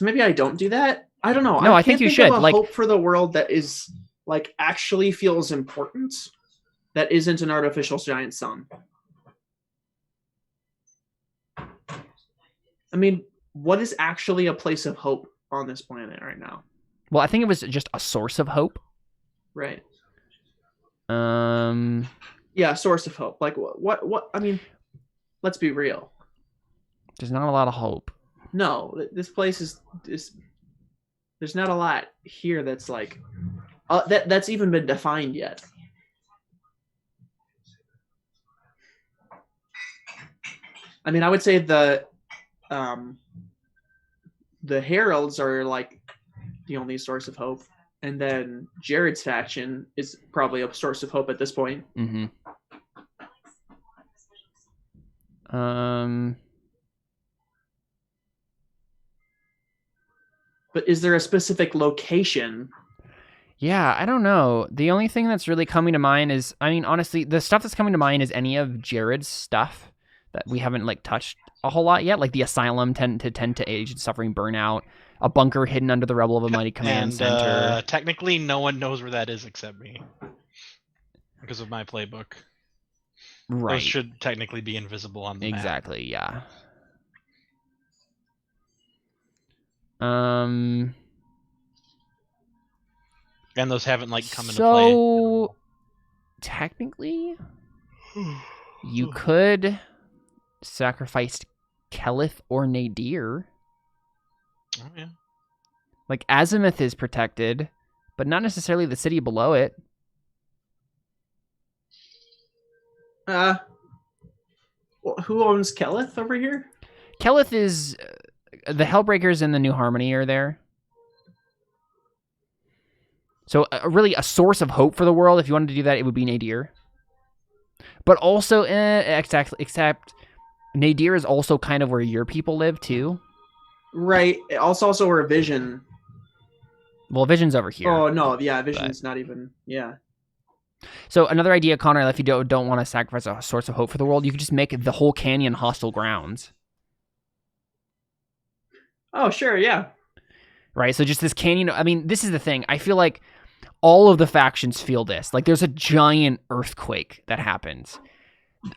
maybe I don't do that. I don't know. No, I think you should. Like hope for the world that is like actually feels important. That isn't an artificial giant sun. I mean, what is actually a place of hope on this planet right now? Well, I think it was just a source of hope. Right. Yeah, source of hope. Like what? I mean, let's be real. There's not a lot of hope. No, this place is. There's not a lot here that's like, that's even been defined yet. I mean, I would say the heralds are like the only source of hope, and then Jared's faction is probably a source of hope at this point. Mm-hmm. But is there a specific location? Yeah, I don't know. The only thing that's really coming to mind is, I mean, honestly, the stuff that's coming to mind is any of Jared's stuff that we haven't like touched a whole lot yet, like the asylum tend to agents suffering burnout, a bunker hidden under the rubble of a mighty command center. Technically, no one knows where that is except me, because of my playbook. Right. Those should technically be invisible on the map. Exactly. Yeah. And those haven't like come into play. So technically, you could sacrifice Kelith or Nadir. Oh yeah. Like Azimuth is protected, but not necessarily the city below it. Who owns Kelith over here? Kelith is the Hellbreakers and the New Harmony are there. So really a source of hope for the world, if you wanted to do that, it would be Nadir. But also, except Nadir is also kind of where your people live too. Right. Also where Vision. Well, Vision's over here. Oh, no. Yeah, Vision's not even... Yeah. So another idea, Connor, if you don't want to sacrifice a source of hope for the world, you could just make the whole canyon hostile grounds. Oh, sure, yeah. right? So just this canyon. I mean, this is the thing. I feel like all of the factions feel this. Like there's a giant earthquake that happens.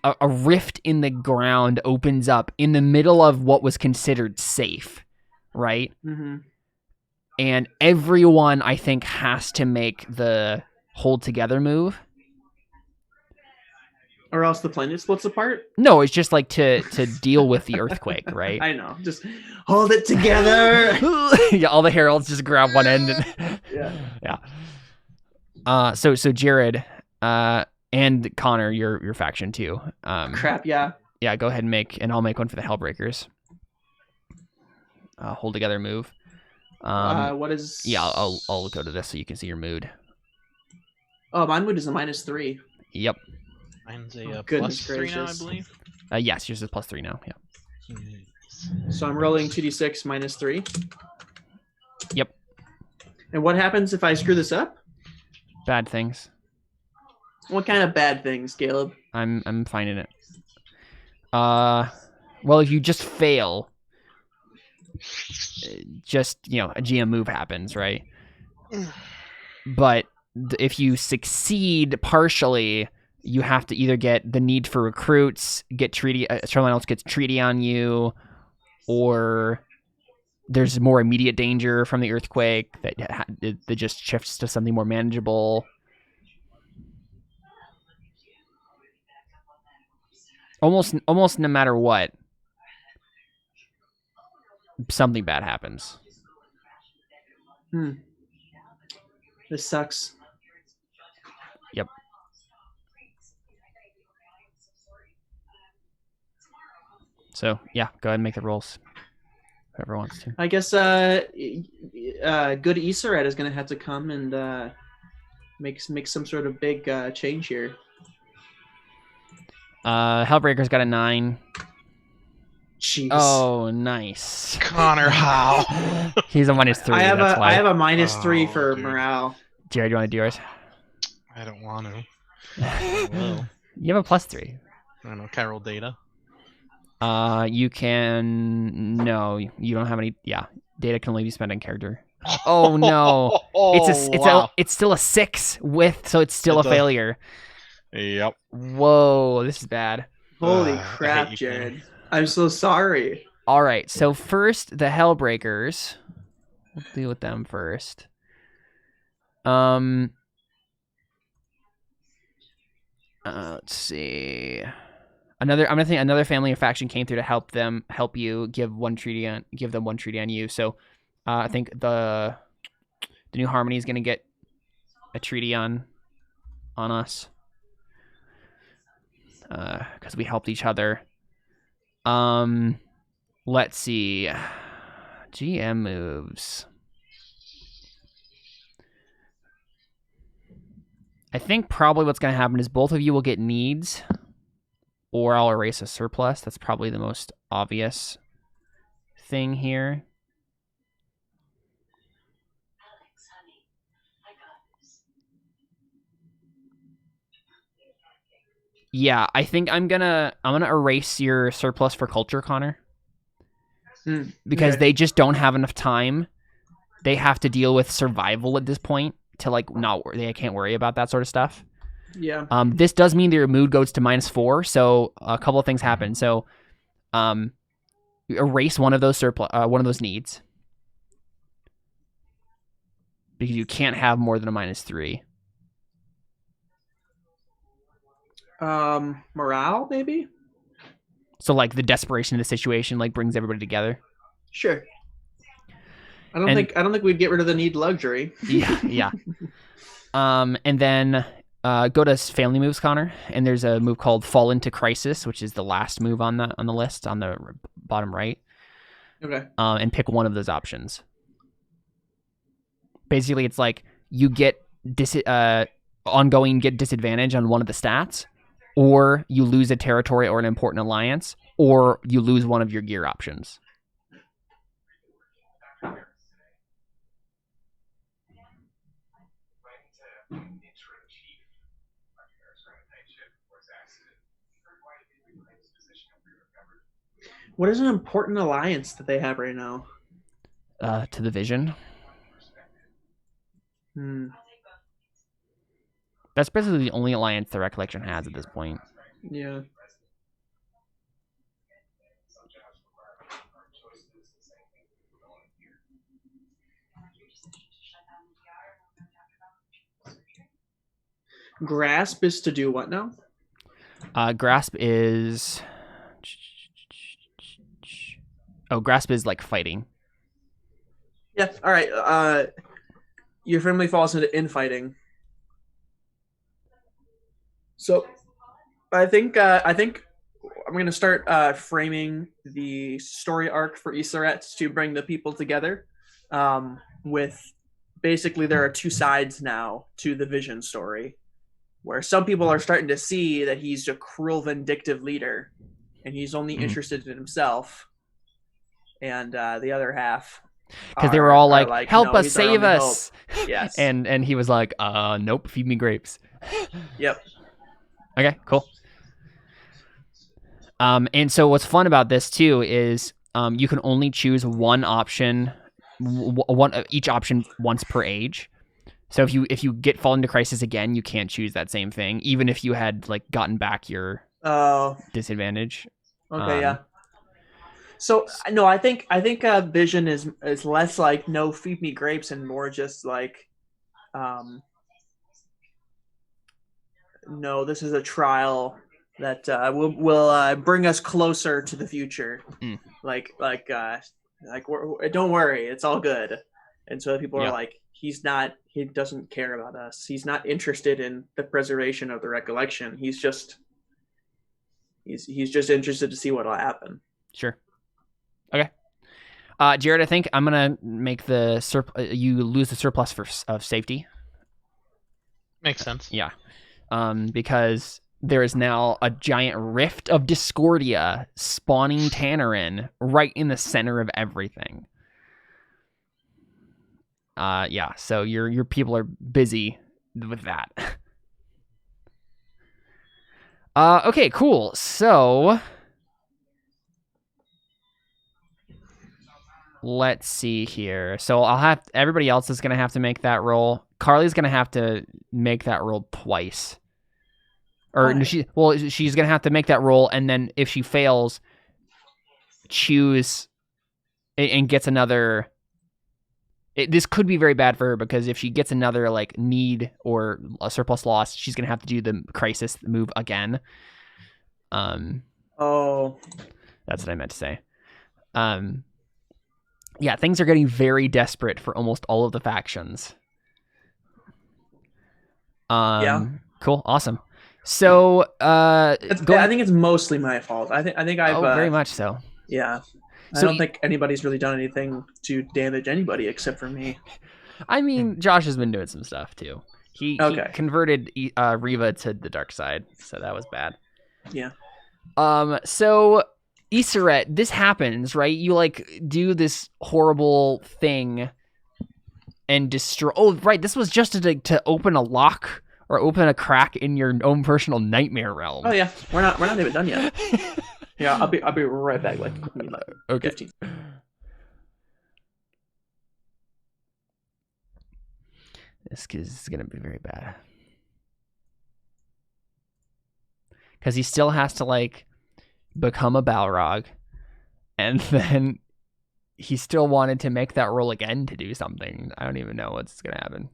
A rift in the ground opens up in the middle of what was considered safe, right? Mm-hmm. And everyone, I think, has to make the hold together move. Or else the planet splits apart. No, it's just like to deal with the earthquake, right? I know. Just hold it together. Yeah, all the heralds just grab one end and yeah. So Jared, and Connor, your faction too. Crap, yeah. Yeah, go ahead and I'll make one for the Hellbreakers. Hold together move. What is? Yeah, I'll go to this so you can see your mood. Oh, my mood is a -3. Yep. Mine's a Goodness +3 now, I gracious. believe. Yes, yours is +3 now. Yeah. So I'm rolling 2d6 -3. Yep. And what happens if I screw this up? Bad things. What kind of bad things, Caleb? I'm finding it. Well, if you just fail, just a GM move happens, right? But if you succeed partially, you have to either get the need for recruits, get treaty, someone else gets treaty on you, or there's more immediate danger from the earthquake that just shifts to something more manageable. Almost no matter what, something bad happens. This sucks. Yep. So yeah, go ahead and make the rolls. Whoever wants to. I guess good Iseret is gonna have to come and make some sort of big change here. Hellbreaker's got a 9. Jeez. Oh, nice. Connor, how? He's a -3. I have that's a why. I have a -3 Oh, for dude. morale. Jared, you want to do yours? I don't want to. Well, You have a +3. I don't know. Can I roll data? You can. No, you don't have any. Yeah, data can only be spent on character. Oh no, it's still a 6 so it's still a failure. Yep. Whoa, this is bad. Holy I hate crap, you, Jared. Connor. I'm so sorry. All right, so first the Hellbreakers. We'll deal with them first. Let's see. I'm gonna think another family or faction came through to help you, give them one treaty on you. So I think the New Harmony is gonna get a treaty on us. Because we helped each other. Let's see. GM moves. I think probably what's going to happen is both of you will get needs, or I'll erase a surplus. That's probably the most obvious thing here. Yeah, I think I'm gonna erase your surplus for culture, Connor. Because they just don't have enough time. They have to deal with survival at this point to they can't worry about that sort of stuff. Yeah. This does mean their mood goes to -4, so a couple of things happen. So erase one of those one of those needs. Because you can't have more than a -3. Morale, maybe? So the desperation of the situation brings everybody together. Sure. I don't think we'd get rid of the need luxury. Yeah. And then go to family moves, Connor, and there's a move called Fall into Crisis, which is the last move on the list on the bottom right. Okay. And pick one of those options. Basically, it's you get ongoing get disadvantage on one of the stats, or you lose a territory or an important alliance, or you lose one of your gear options. What is an important alliance that they have right now? to the vision. Hmm. That's basically the only alliance the recollection has at this point. Yeah. Grasp is to do what now? Grasp is. Oh, grasp is like fighting. Yeah. All right. Your family falls into infighting. So, I think I'm going to start framing the story arc for Iseret to bring the people together. With basically, there are two sides now to the Vision story, where some people are starting to see that he's a cruel, vindictive leader, and he's only interested in himself. And the other half, because they were all are like, "Help no, us, he's our save only us!" hope. Yes. and he was like, "Nope, feed me grapes." Yep. Okay, cool. And so what's fun about this too is you can only choose one option, each option once per age. So if you get fall into crisis again, you can't choose that same thing, even if you had like gotten back your disadvantage. Okay. Yeah. So no, I think Vision is less like no, feed me grapes, and more just like, no, this is a trial that will bring us closer to the future. Like don't worry, it's all good. And so people are like, he doesn't care about us. He's not interested in the preservation of the recollection. He's just interested to see what'll happen. Sure. Okay. Jared, I think I'm gonna make the you lose the surplus of safety. Makes sense. Yeah. Because there is now a giant rift of discordia spawning Tannerin right in the center of everything. Yeah, so your people are busy with that. Okay, cool. So let's see here. So everybody else is gonna have to make that roll. Carly's gonna have to make that roll twice. Or she's gonna have to make that roll, and then if she fails, choose and gets another. This could be very bad for her, because if she gets another like need or a surplus loss, she's gonna have to do the crisis move again. Oh, that's what I meant to say. Yeah, things are getting very desperate for almost all of the factions. yeah. Cool, awesome. So, I think it's mostly my fault. I think I've very much so. Yeah. So I don't think anybody's really done anything to damage anybody except for me. I mean, Josh has been doing some stuff too. He converted Riva to the dark side, so that was bad. Yeah. So Iseret, this happens, right? You like do this horrible thing and destroy. Oh, right. This was just to open a lock or open a crack in your own personal nightmare realm. Oh yeah, we're not even done yet. Yeah, I'll be right back. Like okay. 15. This is gonna be very bad because he still has to like become a Balrog, and then he still wanted to make that roll again to do something. I don't even know what's gonna happen.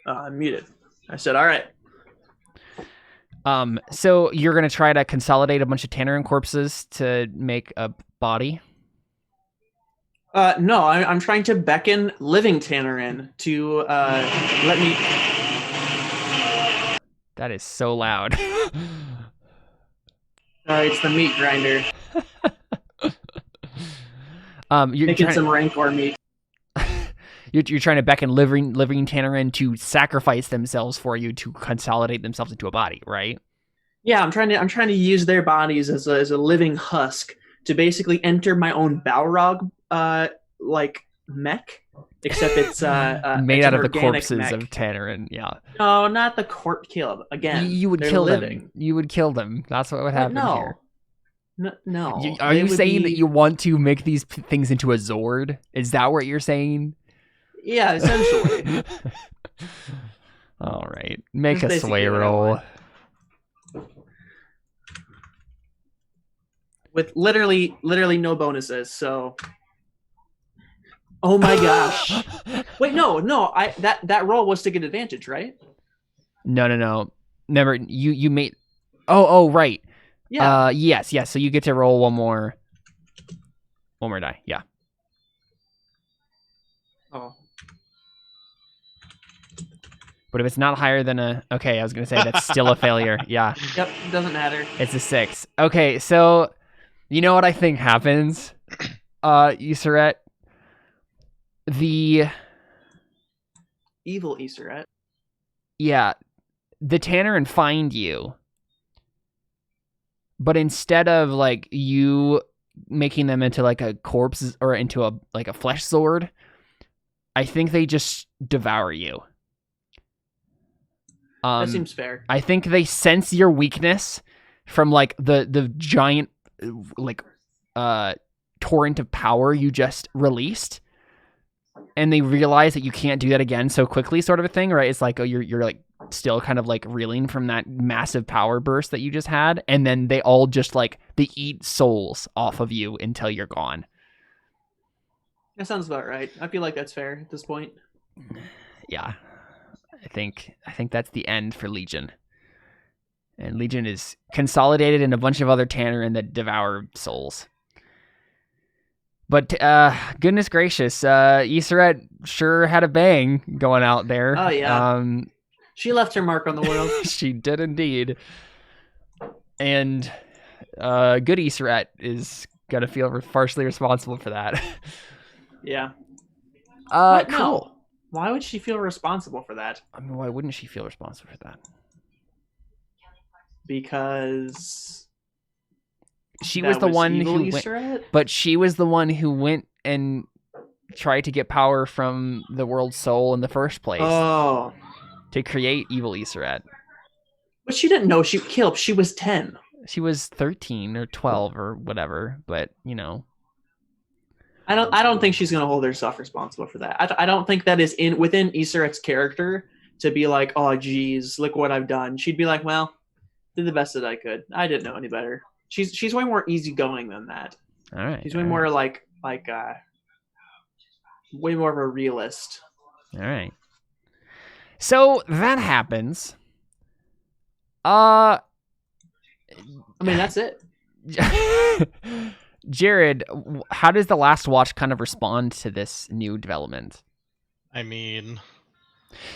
I'm muted. I said, all right. So you're gonna try to consolidate a bunch of Tannerin corpses to make a body? No, I'm trying to beckon living Tannerin to let me. That is so loud. Sorry, it's the meat grinder. You're making some rancor meat. You're trying to beckon living Tannerin to sacrifice themselves for you to consolidate themselves into a body, right? Yeah, I'm trying to use their bodies as a living husk to basically enter my own Balrog mech, except it's made it's out an of the organic corpses mech. of Tannerin. Yeah, No, not the corp kill. Again, you would they're kill living. them. You would kill them. That's what would happen here. No. Are They you would saying that be- you want to make these things into a Zord? Is that what you're saying? Yeah, essentially. All right, make That's a sway basically what I roll. want. With literally no bonuses. So, oh my gosh! Wait, no. That roll was to get advantage, right? No. Never. You made. Oh, right. Yeah. Yes. So you get to roll one more die. Yeah. Oh. But if it's not higher than a... Okay, I was going to say that's still a failure. Yeah. Yep. Doesn't matter. It's a 6. Okay, so you know what I think happens, Yseret? The... Evil Yseret. Yeah. The Tannerin find you. But instead of, like, you making them into, like, a corpse or into a flesh sword, I think they just devour you. That seems fair. I think they sense your weakness from like the giant like torrent of power you just released, and they realize that you can't do that again so quickly, sort of a thing, right? It's like, oh, you're like still kind of like reeling from that massive power burst that you just had, and then they all just like they eat souls off of you until you're gone. That sounds about right. I feel like that's fair at this point. Yeah. I think that's the end for Legion. And Legion is consolidated in a bunch of other Tannerin that devour souls. But goodness gracious, Yseret sure had a bang going out there. Oh yeah. She left her mark on the world. She did indeed. And good Yseret is gonna feel partially responsible for that. Yeah. Cool. No. Why would she feel responsible for that? I mean, why wouldn't she feel responsible for that? Because she was the one who went, but she was the one who went and tried to get power from the world's soul in the first place. Oh. To create evil Yseret. But she didn't know she killed. She was 10. She was 13 or 12 or whatever, but you know. I don't think she's gonna hold herself responsible for that. I don't think that is within Yseret's character to be like, oh geez, look what I've done. She'd be like, well, did the best that I could. I didn't know any better. She's way more easygoing than that. All right. She's way more like way more of a realist. All right. So that happens. I mean, that's it. Jared, how does the Last Watch kind of respond to this new development? I mean,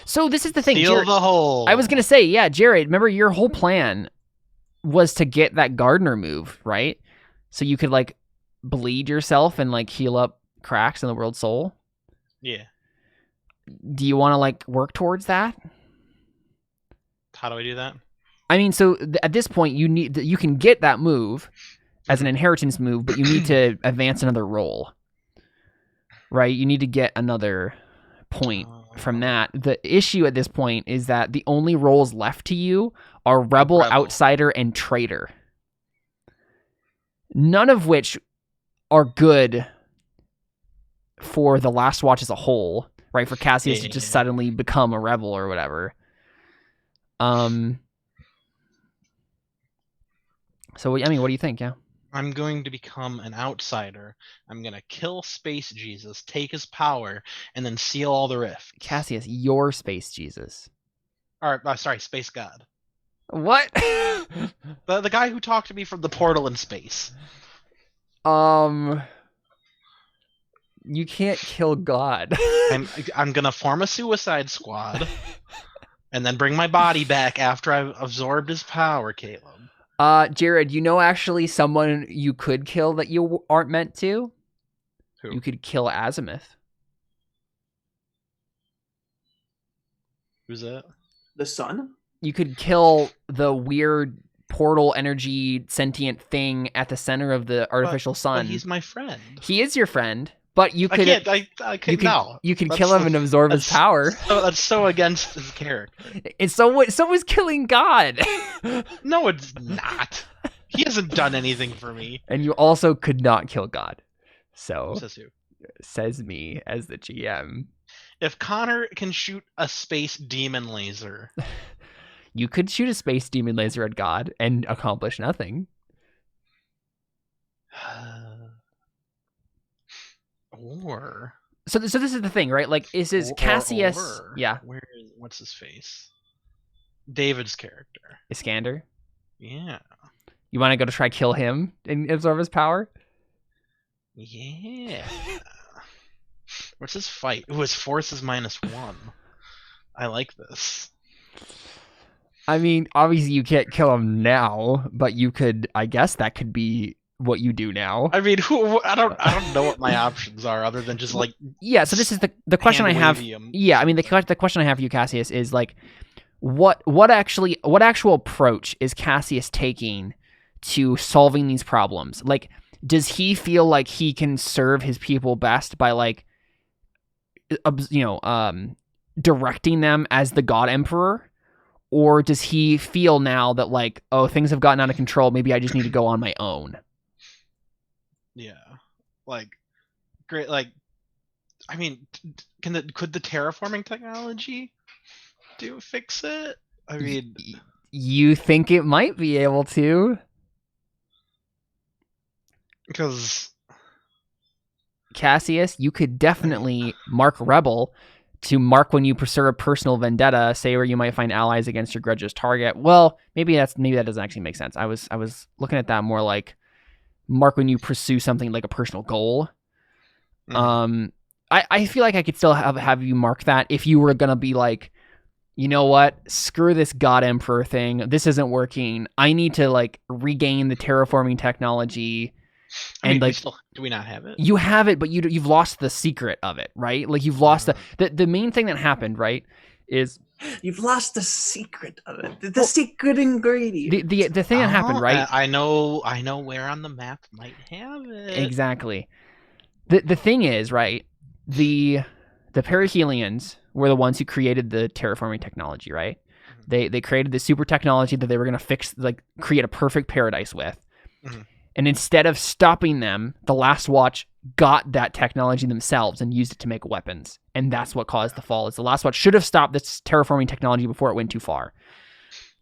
so this is the thing. Steal Jared, the hole. I was gonna say, yeah, Jared. Remember, your whole plan was to get that gardener move, right? So you could like bleed yourself and like heal up cracks in the world soul. Yeah. Do you want to like work towards that? How do I do that? I mean, so at this point, you can get that move as an inheritance move, but you need to advance another roll, right? You need to get another point from that. The issue at this point is that the only roles left to you are Rebel, Outsider, and Traitor. None of which are good for the Last Watch as a whole, right? For Cassius to just suddenly become a rebel or whatever. So, I mean, what do you think? Yeah. I'm going to become an outsider. I'm going to kill Space Jesus, take his power, and then seal all the rifts. Cassius, your Space Jesus. Or, sorry, Space God. What? The guy who talked to me from the portal in space. You can't kill God. I'm going to form a suicide squad and then bring my body back after I've absorbed his power, Caleb. Jared, you know actually someone you could kill that you aren't meant to? Who? You could kill Azimuth. Who's that? The sun? You could kill the weird portal energy sentient thing at the center of the artificial sun. But he's my friend. He is your friend, But you could I can't. No, you could That's kill him and absorb his power. That's so against his character. And so what? So was killing God. No, it's not. He hasn't done anything for me. And you also could not kill God. So Says who? says me as the GM. If Connor can shoot a space demon laser, You could shoot a space demon laser at God and accomplish nothing. or So this is the thing, right? Like, is Cassius? Yeah, what's his face? David's character. Iskander. Yeah. You want to go to try kill him and absorb his power? Yeah. What's his fight? Ooh, his force is -1. I like this. I mean, obviously you can't kill him now, but you could. I guess that could be what you do now. I mean, I don't know what my options are other than just like. Yeah. So this is the question I have. Yeah. I mean, the question I have for you, Cassius, is like, what actual approach is Cassius taking to solving these problems? Like, does he feel like he can serve his people best by like, directing them as the God Emperor? Or does he feel now that like, oh, things have gotten out of control, maybe I just need to go on my own? Yeah. Like, great. Like, I mean, could the terraforming technology fix it? I mean, you think it might be able to? Because Cassius, you could definitely mark Rebel to mark when you pursue a personal vendetta, say where you might find allies against your grudge's target. Well, maybe that doesn't actually make sense. I was looking at that more like mark when you pursue something like a personal goal. Mm-hmm. I feel like I could still have you mark that if you were gonna be like, you know what, screw this God Emperor thing. This isn't working. I need to like regain the terraforming technology. And like, do we not have it? You have it, but you've lost the secret of it, right? Like you've lost the main thing that happened, right? Is you've lost the secret of it, the secret ingredient. The thing that happened, right? I know where on the map might have it. Exactly. The thing is, right? The Perihelions were the ones who created the terraforming technology, right? Mm-hmm. They created the super technology that they were going to fix, like create a perfect paradise with. Mm-hmm. And instead of stopping them, the Last Watch got that technology themselves and used it to make weapons. And that's what caused the fall. Is the Last Watch should have stopped this terraforming technology before it went too far.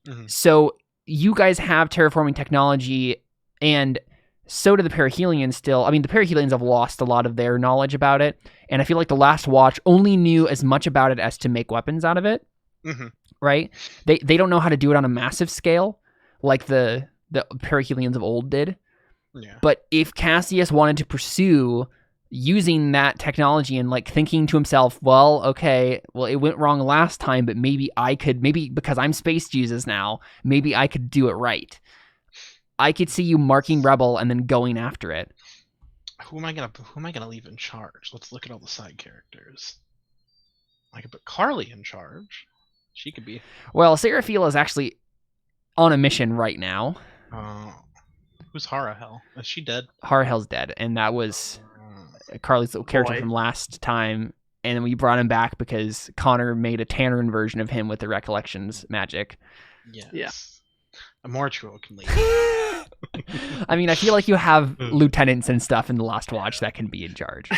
Mm-hmm. So you guys have terraforming technology, and so do the Perihelions still. I mean, the Perihelions have lost a lot of their knowledge about it. And I feel like the Last Watch only knew as much about it as to make weapons out of it. Mm-hmm. Right? They don't know how to do it on a massive scale like the Perihelions of old did. Yeah. But if Cassius wanted to pursue using that technology and like thinking to himself, well, okay, well, it went wrong last time, but maybe because I'm Space Jesus now, maybe I could do it right. I could see you marking Rebel and then going after it. Who am I gonna leave in charge? Let's look at all the side characters. I could put Carly in charge. She could be. Well, Seraphila is actually on a mission right now. Who's Harahel? Is she dead? Harahel's dead, and that was Carly's character from last time, and then we brought him back because Connor made a Tannerin version of him with the Recollections magic. Yes. Yeah. A Mortuo can leave. I mean, I feel like you have lieutenants and stuff in the Last Watch that can be in charge.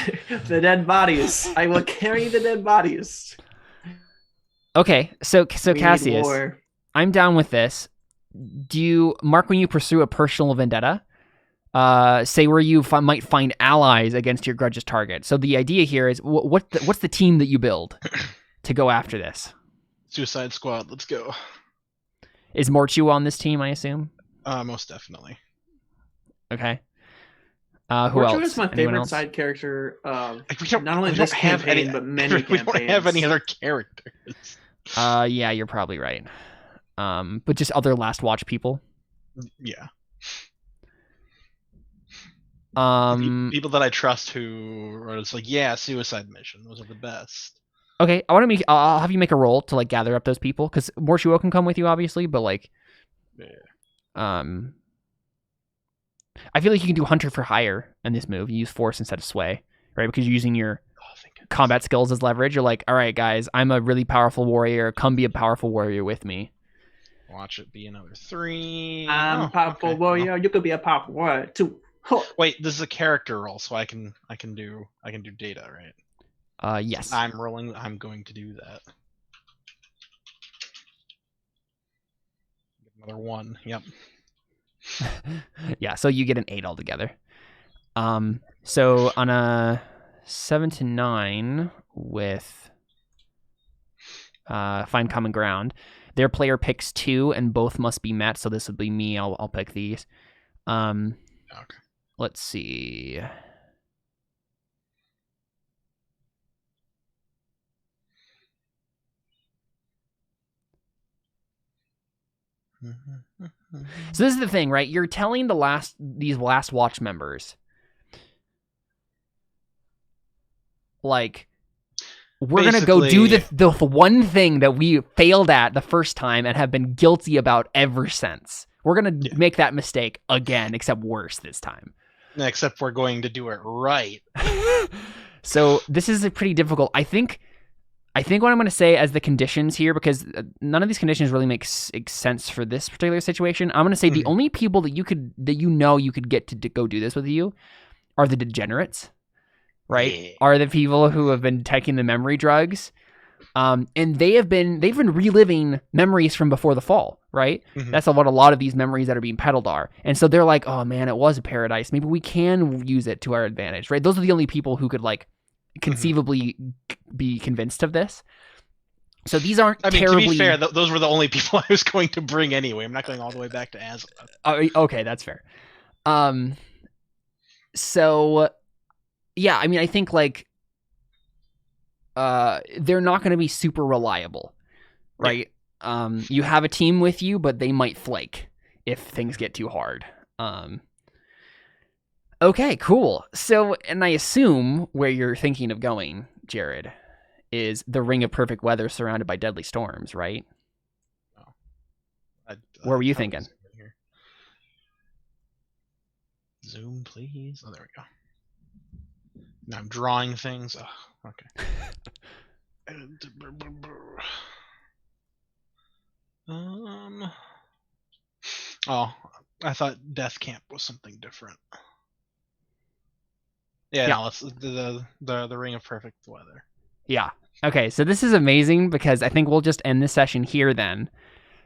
The dead bodies. I will carry the dead bodies. Okay, so Cassius, I'm down with this. Do you mark when you pursue a personal vendetta? Say where you might find allies against your grudge's target. So the idea here is what's the team that you build to go after this? Suicide Squad. Let's go. Is Morchu on this team? I assume. Most definitely. Okay. Who Morchu else? is my favorite side character. Not only this campaign, but many campaigns. We don't have any other characters. Yeah, you're probably right. But just other Last Watch people. Yeah. People that I trust who are just like, yeah, suicide mission. Those are the best. Okay, I'll have you make a roll to like gather up those people because Morshuo can come with you, obviously, but like, I feel like you can do Hunter for hire in this move. You use Force instead of Sway, right? Because you're using your Oh, thank goodness. combat skills as leverage. You're like, all right, guys, I'm a really powerful warrior. Come be a powerful warrior with me. Watch it be another 3. I'm a powerful okay, warrior. well. You could be a powerful warrior too. Huh. Wait, this is a character roll, so I can do data, right? Yes. So I'm rolling. I'm going to do that. Another 1. Yep. Yeah, so you get an 8 altogether. So on a 7 to 9 with find common ground, their player picks 2 and both must be met. So this would be me. I'll pick these. Okay. Let's see. So this is the thing, right? You're telling these last watch members, like, we're going to go do the one thing that we failed at the first time and have been guilty about ever since. We're going to make that mistake again, except worse this time. Except we're going to do it right. So this is pretty difficult. I think what I'm going to say as the conditions here, because none of these conditions really make sense for this particular situation, I'm going to say the only people that you could get to go do this with you are the degenerates, right? Yeah. Are the people who have been taking the memory drugs, and they've been reliving memories from before the fall, right? That's what a lot of these memories that are being peddled are, and so they're like, oh man, it was a paradise. Maybe we can use it to our advantage, right? Those are the only people who could conceivably be convinced of this. So these aren't terribly... to be fair, those were the only people I was going to bring anyway. I'm not going all the way back to Azeroth. Okay, that's fair. So, yeah, I mean, I think, they're not going to be super reliable, right? Yeah. You have a team with you, but they might flake if things get too hard. Okay, cool. So, and I assume where you're thinking of going, Jared, is the Ring of Perfect Weather surrounded by deadly storms, right? Where were you thinking? Zoom, please. Oh, there we go. Now I'm drawing things. Oh, okay. Oh, I thought Death Camp was something different. Yeah. No, it's the Ring of Perfect Weather. Yeah. Okay, so this is amazing because I think we'll just end this session here then,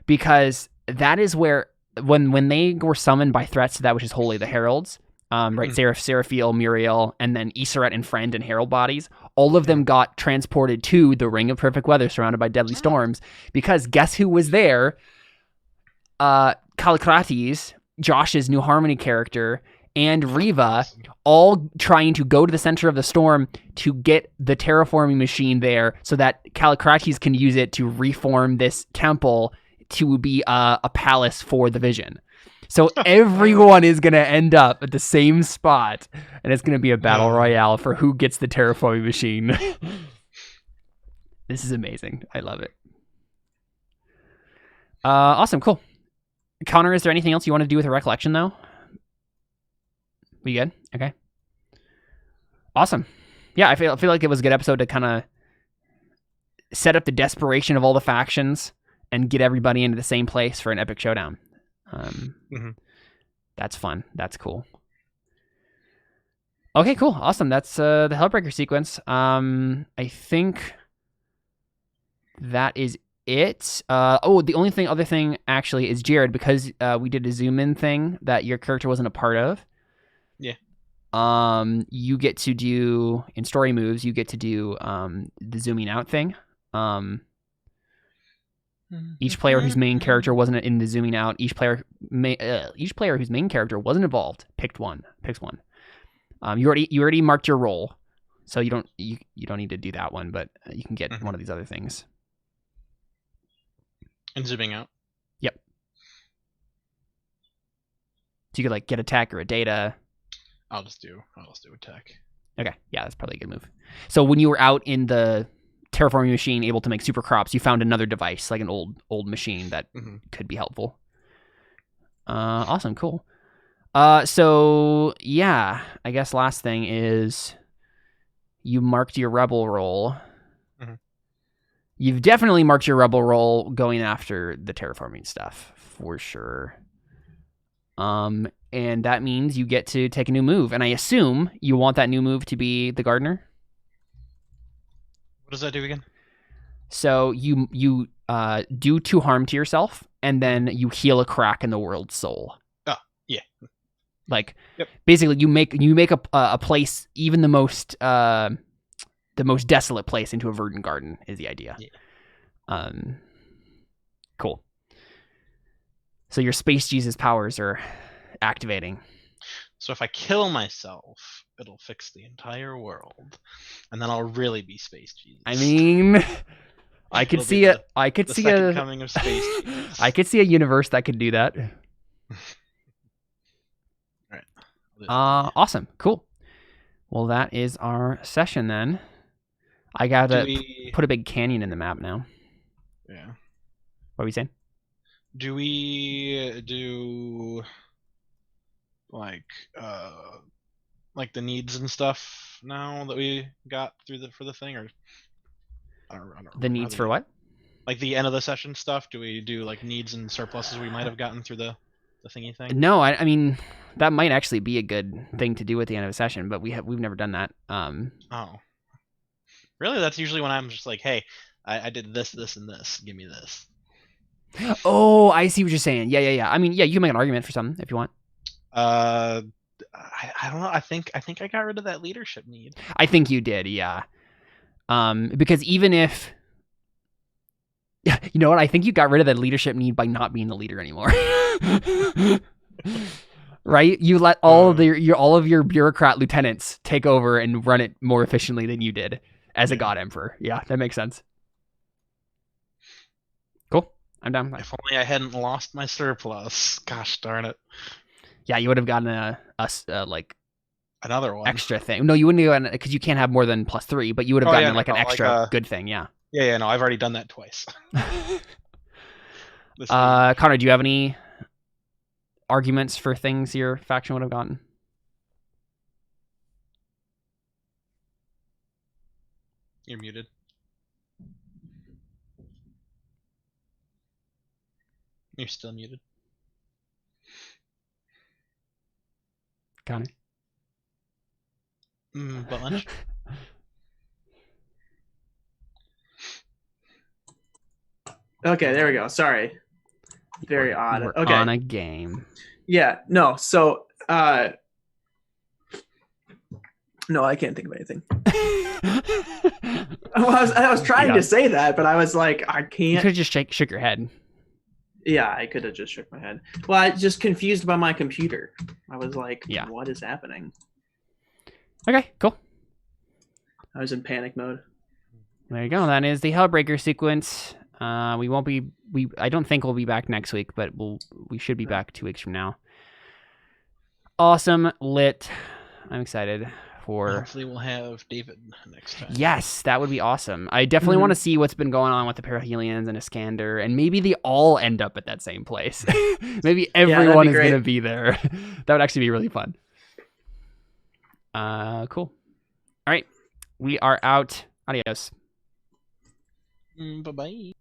because that is where when they were summoned by threats to that which is holy, the heralds, right? Seraphiel, Muriel, and then Iseret and Friend and herald bodies, all of them got transported to the Ring of Perfect Weather surrounded by deadly storms, because guess who was there? Callicrates, Josh's New Harmony character, and Riva, all trying to go to the center of the storm to get the terraforming machine there so that Callicrates can use it to reform this temple to be a palace for the vision. So everyone is going to end up at the same spot, and it's going to be a battle royale for who gets the terraforming machine. This is amazing. I love it. Awesome. Cool. Connor, is there anything else you want to do with a recollection, though? We good? Okay. Awesome. Yeah, I feel like it was a good episode to kind of set up the desperation of all the factions and get everybody into the same place for an epic showdown. That's fun. That's cool. Okay, cool. Awesome. That's the Hellbreaker sequence. I think that is it. The only other thing actually is Jared, because we did a zoom in thing that your character wasn't a part of. Yeah. You get to do in story moves. You get to do the zooming out thing. Each player whose main character wasn't in the zooming out. Each player whose main character wasn't involved picks one. You already marked your role, so you don't need to do that one, but you can get one of these other things. And zooming out. Yep. So you could get a tech or a data. I'll just do attack. Okay, yeah, that's probably a good move. So when you were out in the terraforming machine, able to make super crops, you found another device, like an old machine that could be helpful. Awesome, cool. So yeah, I guess last thing is you marked your rebel roll. Mhm. You've definitely marked your rebel roll going after the terraforming stuff for sure. And that means you get to take a new move, and I assume you want that new move to be the gardener. What does that do again? So you do 2 harm to yourself, and then you heal a crack in the world's soul. Oh, yeah. Like, Yep. basically, you make a place, even the most desolate place, into a verdant garden is the idea. Yeah. Cool. So your Space Jesus powers are activating. So if I kill myself, it'll fix the entire world, and then I'll really be Space Jesus. I mean, I could It'll see be it. I could the see second coming of Space Jesus. I could see a universe that could do that. Right. Awesome. Cool. Well, that is our session then. I gotta put a big canyon in the map now. Yeah. What are we saying? Do we do like the needs and stuff now that we got through for the thing, or I don't remember. The needs for what? Like the end of the session stuff. Do we do like needs and surpluses we might have gotten through the thingy thing? No, I mean that might actually be a good thing to do at the end of a session, but we've never done that. Oh, really? That's usually when I'm just like, hey, I did this, this, and this. Give me this. Oh, I see what you're saying. Yeah. I mean, yeah, you can make an argument for something if you want. I don't know. I think I got rid of that leadership need. I think you did, yeah. Because even if you know what, I think you got rid of that leadership need by not being the leader anymore. Right? You let all of your bureaucrat lieutenants take over and run it more efficiently than you did as a god emperor. Yeah, that makes sense. Cool. I'm done. If only I hadn't lost my surplus. Gosh darn it. Yeah, you would have gotten a like another one extra thing. No, you wouldn't have gotten, because you can't have more than +3, but you would have gotten an extra good thing. Yeah. Yeah. No, I've already done that twice. Connor, do you have any arguments for things your faction would have gotten? You're muted. You're still muted. Connor? But lunch? Okay, there we go. Sorry. Very odd. We're okay. on a game. Yeah, no. So, no, I can't think of anything. I was trying to say that, but I was like, I can't. You could have just shook your head. Yeah, I could have just shook my head. Well, I was just confused by my computer. I was like, what is happening? Okay, cool. I was in panic mode. There you go. That is the Hellbreaker sequence. We won't be. I don't think we'll be back next week, but we should be back 2 weeks from now. Awesome, lit. I'm excited for. Hopefully, we'll have David next time. Yes, that would be awesome. I definitely want to see what's been going on with the Perihelions and Iskander, and maybe they all end up at that same place. Maybe everyone is going to be there. That would actually be really fun. Cool. All right, we are out. Adios. Bye-bye.